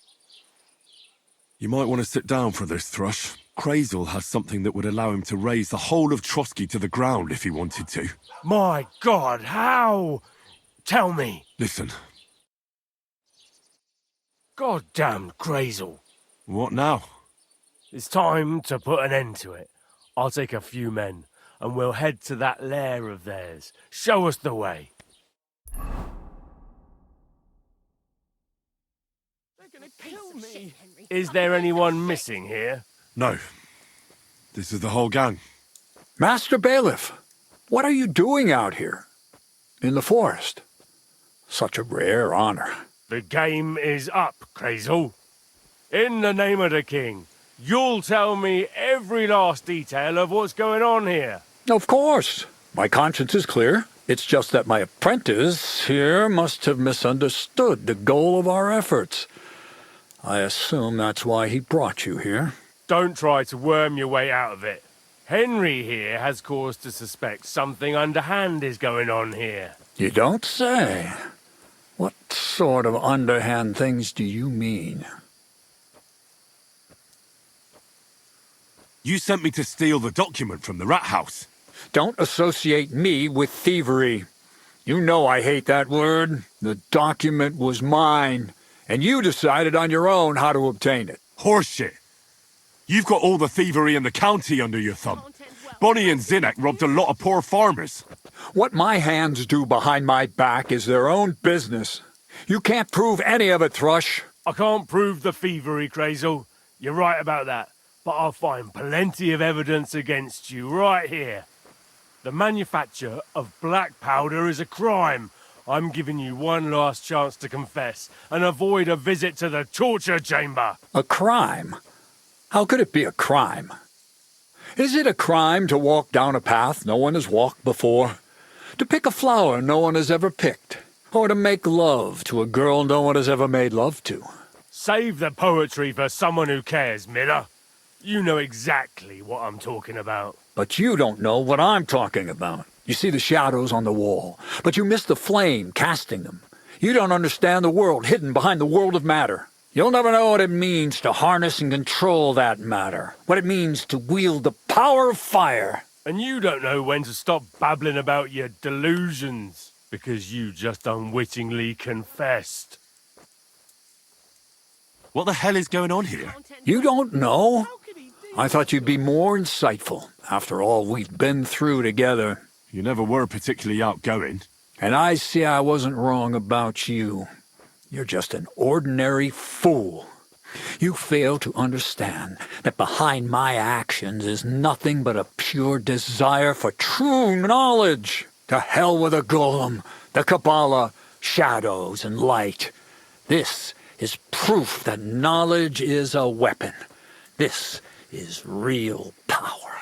You might want to sit down for this, Thrush. Crazel has something that would allow him to raise the whole of Trotsky to the ground if he wanted to. My God, how? Tell me. Listen. Goddamn Crazel. What now? It's time to put an end to it. I'll take a few men, and we'll head to that lair of theirs. Show us the way. They're gonna kill me. Is there anyone missing here? No. This is the whole gang. Master Bailiff, what are you doing out here? In the forest? Such a rare honor. The game is up, Crazel. In the name of the king, you'll tell me every last detail of what's going on here. Of course. My conscience is clear. It's just that my apprentice here must have misunderstood the goal of our efforts. I assume that's why he brought you here. Don't try to worm your way out of it. Henry here has cause to suspect something underhand is going on here. You don't say. What sort of underhand things do you mean? You sent me to steal the document from the rat house. Don't associate me with thievery. You know I hate that word. The document was mine, and you decided on your own how to obtain it. Horseshit. You've got all the thievery in the county under your thumb. Bonnie and Zinnek robbed a lot of poor farmers. What my hands do behind my back is their own business. You can't prove any of it, Thrush. I can't prove the thievery, Crazel. You're right about that. But I'll find plenty of evidence against you right here. The manufacture of black powder is a crime. I'm giving you one last chance to confess and avoid a visit to the torture chamber. A crime? How could it be a crime? Is it a crime to walk down a path no one has walked before? To pick a flower no one has ever picked? Or to make love to a girl no one has ever made love to? Save the poetry for someone who cares, Miller. You know exactly what I'm talking about. But you don't know what I'm talking about. You see the shadows on the wall, but you miss the flame casting them. You don't understand the world hidden behind the world of matter. You'll never know what it means to harness and control that matter. What it means to wield the power of fire. And you don't know when to stop babbling about your delusions, because you just unwittingly confessed. What the hell is going on here? You don't know? I thought you'd be more insightful after all we've been through together. You never were particularly outgoing. And I see I wasn't wrong about you. You're just an ordinary fool. You fail to understand that behind my actions is nothing but a pure desire for true knowledge. To hell with a golem, the Kabbalah, shadows, and light. This is proof that knowledge is a weapon. This is real power.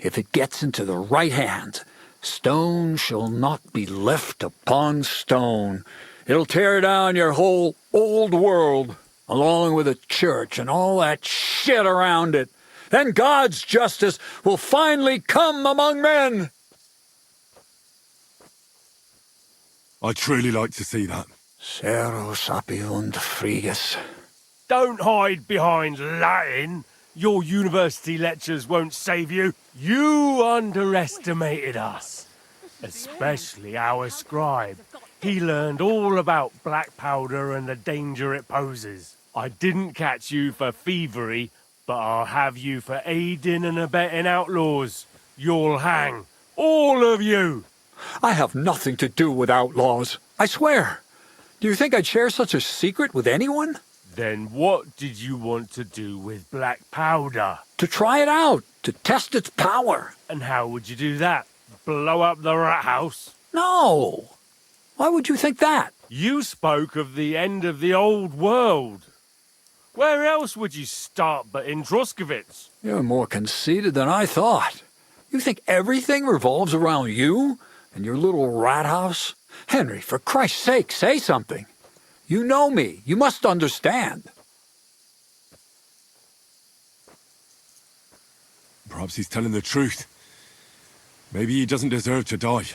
If it gets into the right hands, stone shall not be left upon stone. It'll tear down your whole old world, along with the church and all that shit around it. Then God's justice will finally come among men. I'd truly like to see that. Sero sapiunt frigus. Don't hide behind Latin. Your university lectures won't save you. You underestimated us. Especially our scribe. He learned all about black powder and the danger it poses. I didn't catch you for thievery, but I'll have you for aiding and abetting outlaws. You'll hang. All of you! I have nothing to do with outlaws. I swear. Do you think I'd share such a secret with anyone? Then what did you want to do with black powder? To try it out, to test its power. And how would you do that? Blow up the rat house? No! Why would you think that? You spoke of the end of the old world. Where else would you start but in Droskowitz? You're more conceited than I thought. You think everything revolves around you and your little rat house? Henry, for Christ's sake, say something. You know me. You must understand. Perhaps he's telling the truth. Maybe he doesn't deserve to die.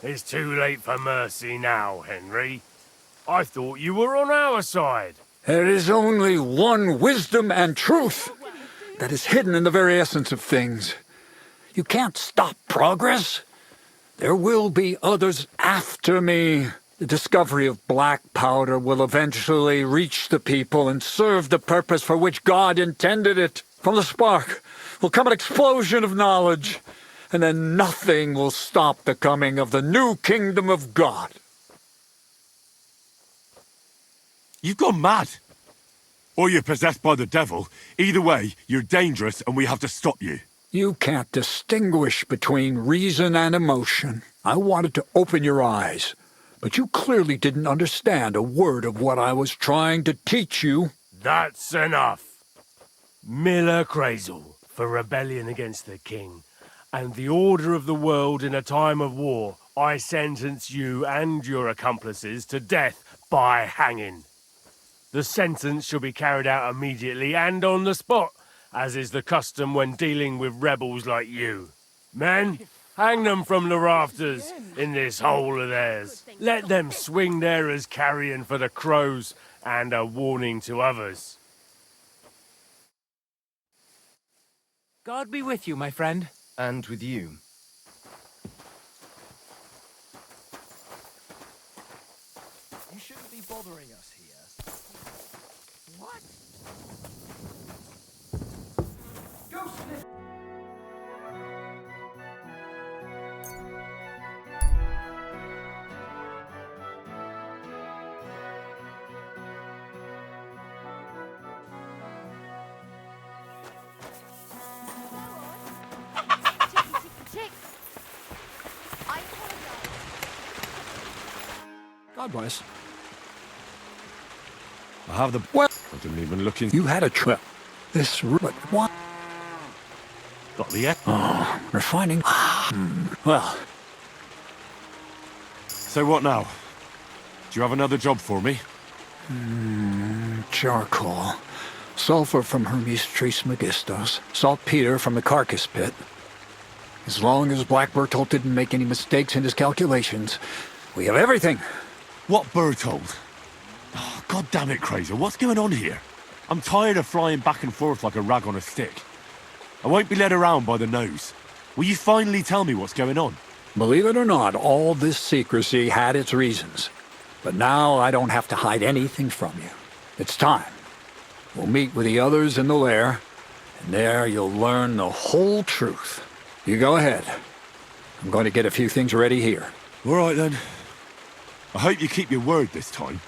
It's too late for mercy now, Henry. I thought you were on our side. There is only one wisdom and truth that is hidden in the very essence of things. You can't stop progress. There will be others after me. The discovery of black powder will eventually reach the people and serve the purpose for which God intended it. From the spark will come an explosion of knowledge, and then nothing will stop the coming of the new kingdom of God. You've gone mad. Or you're possessed by the devil. Either way, you're dangerous and we have to stop you. You can't distinguish between reason and emotion. I wanted to open your eyes, but you clearly didn't understand a word of what I was trying to teach you. That's enough. Miller Crazel for rebellion against the king and the order of the world in a time of war. I sentence you and your accomplices to death by hanging. The sentence shall be carried out immediately and on the spot, as is the custom when dealing with rebels like you. Men, hang them from the rafters in this hole of theirs. Let them swing there as carrion for the crows and a warning to others. God be with you, my friend. And with you. You shouldn't be bothering us here. What? God bless. I have the... Well, I didn't even look in... You had a trip. This... But what? Got the... Oh, refining. Well... So what now? Do you have another job for me? Charcoal. Sulfur from Hermes Trismegistos. Saltpeter from the carcass pit. As long as Black Bertolt didn't make any mistakes in his calculations, we have everything. What Bertolt? Oh, God damn it, Crazer, what's going on here? I'm tired of flying back and forth like a rag on a stick. I won't be led around by the nose. Will you finally tell me what's going on? Believe it or not, all this secrecy had its reasons. But now I don't have to hide anything from you. It's time. We'll meet with the others in the lair, And there you'll learn the whole truth. You go ahead. I'm going to get a few things ready here. All right, then. I hope you keep your word this time.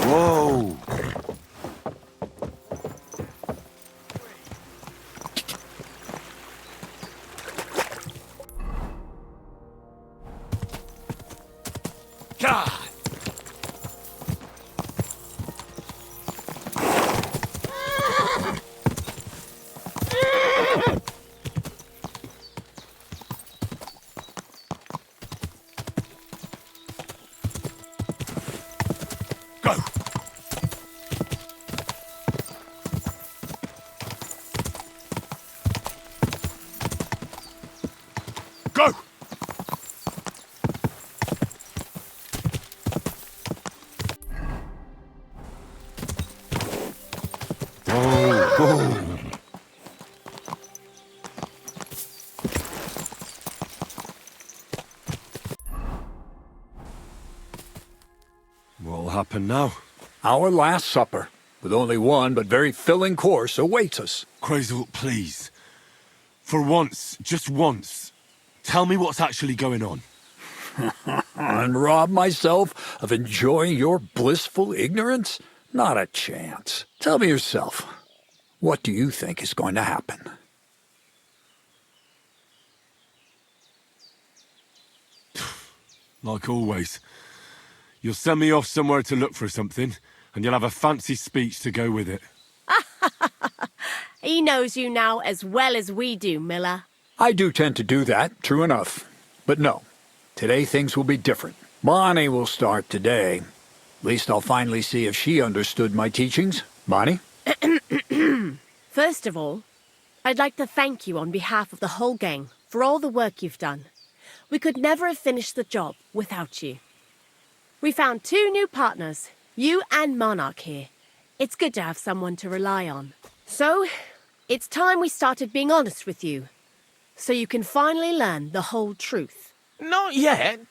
Whoa! Go! What'll happen now? Our last supper, with only one but very filling course, awaits us. Crazel, please. For once, just once, tell me what's actually going on. And rob myself of enjoying your blissful ignorance? Not a chance. Tell me yourself, what do you think is going to happen? Like always. You'll send me off somewhere to look for something, and you'll have a fancy speech to go with it. He knows you now as well as we do, Miller. I do tend to do that, true enough. But no, today things will be different. Bonnie will start today. At least I'll finally see if she understood my teachings. Bonnie? First of all, I'd like to thank you on behalf of the whole gang for all the work you've done. We could never have finished the job without you. We found 2 new partners, you and Monarch here. It's good to have someone to rely on. So, it's time we started being honest with you, so you can finally learn the whole truth. Not yet.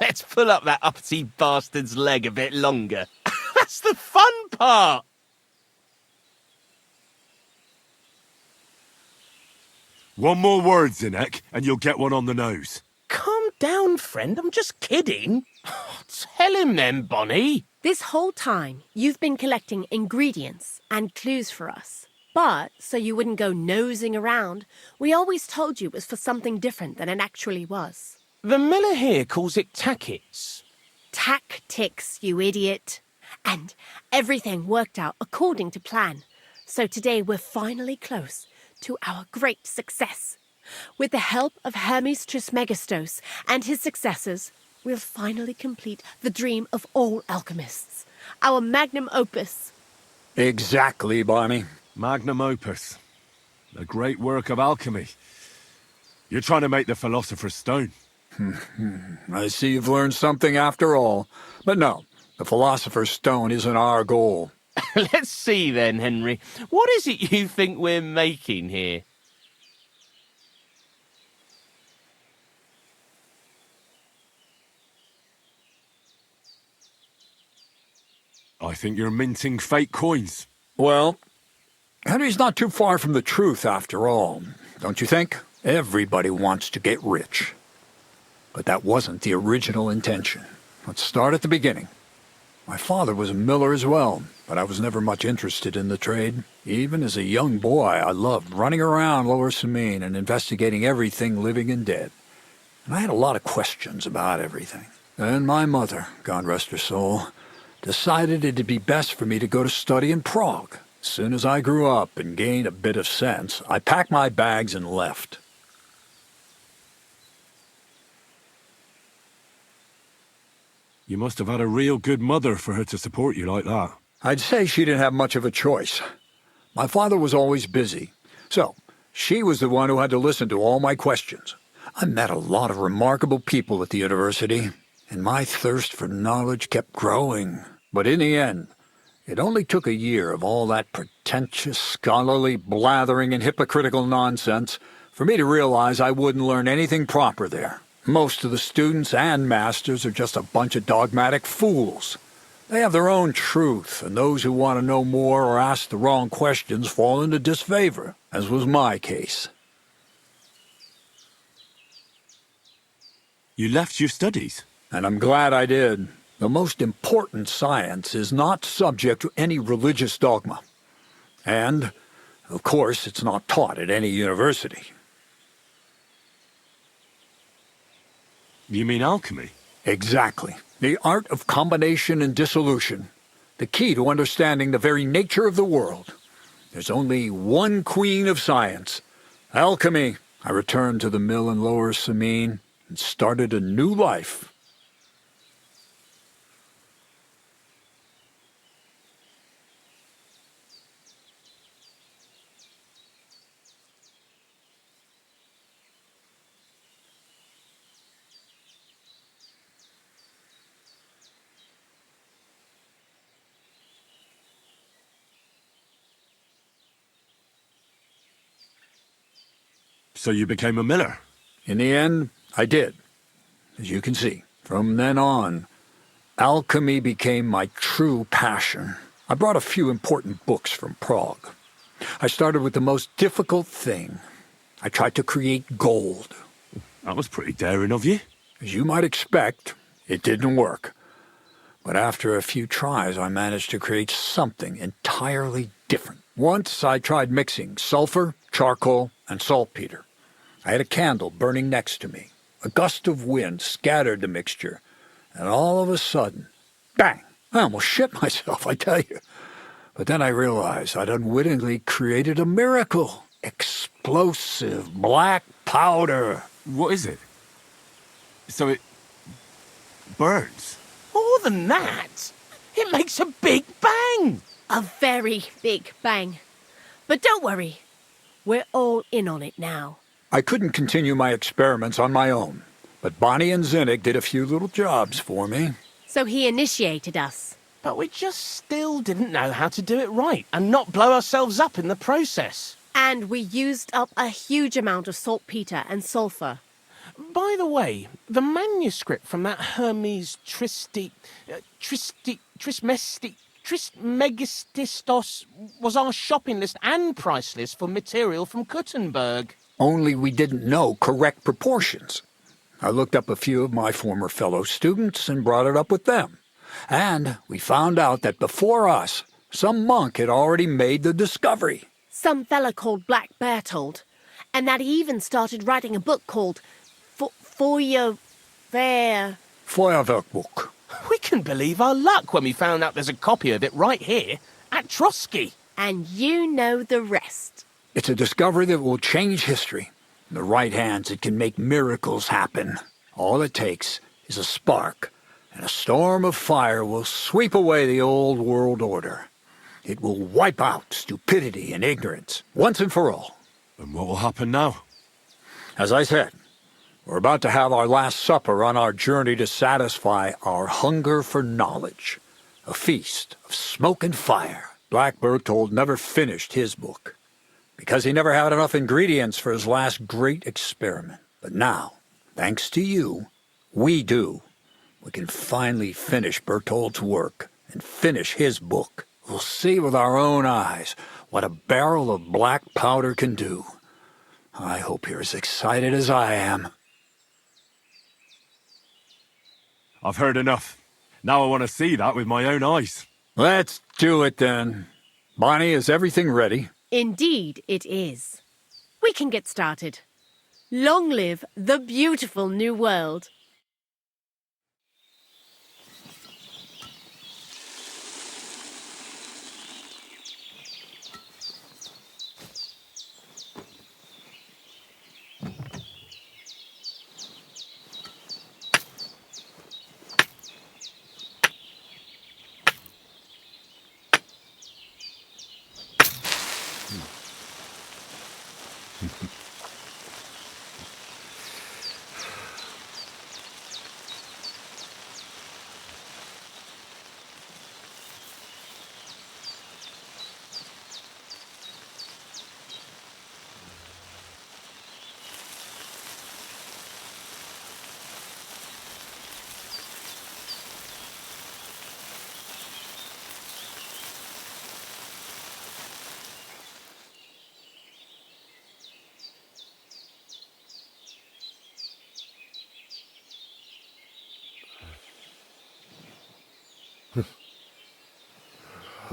Let's pull up that uppity bastard's leg a bit longer. That's the fun part! One more word, Zinek, and you'll get one on the nose. Calm down, friend. I'm just kidding. Tell him then, Bonnie. This whole time, you've been collecting ingredients and clues for us. But, so you wouldn't go nosing around, we always told you it was for something different than it actually was. The miller here calls it tackets. Tactics, you idiot. And everything worked out according to plan. So today we're finally close to our great success. With the help of Hermes Trismegistos and his successors, we'll finally complete the dream of all alchemists. Our magnum opus. Exactly, Bonnie. Magnum opus. A great work of alchemy. You're trying to make the Philosopher's Stone. I see you've learned something after all. But no, the Philosopher's Stone isn't our goal. Let's see then, Henry. What is it you think we're making here? I think you're minting fake coins. Well, Henry's not too far from the truth after all, don't you think? Everybody wants to get rich. But that wasn't the original intention. Let's start at the beginning. My father was a miller as well, but I was never much interested in the trade. Even as a young boy, I loved running around Lower Samine and investigating everything living and dead. And I had a lot of questions about everything. Then my mother, God rest her soul, decided it'd be best for me to go to study in Prague. As soon as I grew up and gained a bit of sense, I packed my bags and left. You must have had a real good mother for her to support you like that. I'd say she didn't have much of a choice. My father was always busy, so she was the one who had to listen to all my questions. I met a lot of remarkable people at the university. and my thirst for knowledge kept growing. But in the end, it only took a year of all that pretentious, scholarly blathering and hypocritical nonsense for me to realize I wouldn't learn anything proper there. Most of the students and masters are just a bunch of dogmatic fools. They have their own truth, and those who want to know more or ask the wrong questions fall into disfavor, as was my case. You left your studies? And I'm glad I did. The most important science is not subject to any religious dogma. And, of course, it's not taught at any university. You mean alchemy? Exactly. The art of combination and dissolution. The key to understanding the very nature of the world. There's only one queen of science. Alchemy. I returned to the mill in Lower Samine and started a new life. So you became a miller? In the end, I did. As you can see, from then on, alchemy became my true passion. I brought a few important books from Prague. I started with the most difficult thing. I tried to create gold. That was pretty daring of you. As you might expect, it didn't work. But after a few tries, I managed to create something entirely different. Once I tried mixing sulfur, charcoal, and saltpeter. I had a candle burning next to me. A gust of wind scattered the mixture, and all of a sudden, bang! I almost shit myself, I tell you. But then I realized I'd unwittingly created a miracle. Explosive black powder. What is it? So it burns? More than that, it makes a big bang. A very big bang. But don't worry, we're all in on it now. I couldn't continue my experiments on my own, but Bonnie and Zinnig did a few little jobs for me. So he initiated us. But we just still didn't know how to do it right and not blow ourselves up in the process. And we used up a huge amount of saltpeter and sulfur. By the way, the manuscript from that Hermes Trismegistos was our shopping list and price list for material from Gutenberg. Only we didn't know correct proportions. I looked up a few of my former fellow students and brought it up with them. And we found out that before us, some monk had already made the discovery. Some fella called Black Bertold. And that he even started writing a book called Feuerwerkbuch. We couldn't believe our luck when we found out there's a copy of it right here at Trotsky. And you know the rest. It's a discovery that will change history. In the right hands, it can make miracles happen. All it takes is a spark, and a storm of fire will sweep away the old world order. It will wipe out stupidity and ignorance, once and for all. And what will happen now? As I said, we're about to have our last supper on our journey to satisfy our hunger for knowledge. A feast of smoke and fire. Black Bertold never finished his book, because he never had enough ingredients for his last great experiment. But now, thanks to you, we do. We can finally finish Bertold's work and finish his book. We'll see with our own eyes what a barrel of black powder can do. I hope you're as excited as I am. I've heard enough. Now I want to see that with my own eyes. Let's do it then. Bonnie, is everything ready? Indeed it is. We can get started. Long live the beautiful new world.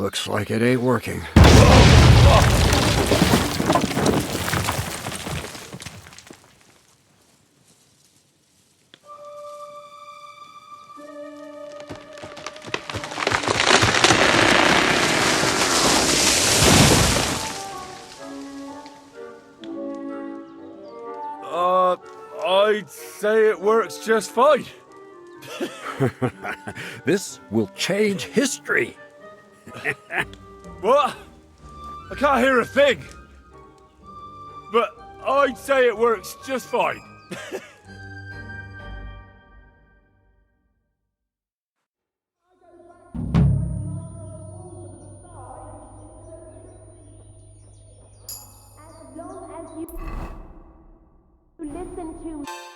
Looks like it ain't working. I'd say it works just fine. This will change history. What? I can't hear a thing. But I'd say it works just fine. As long as you listen to me.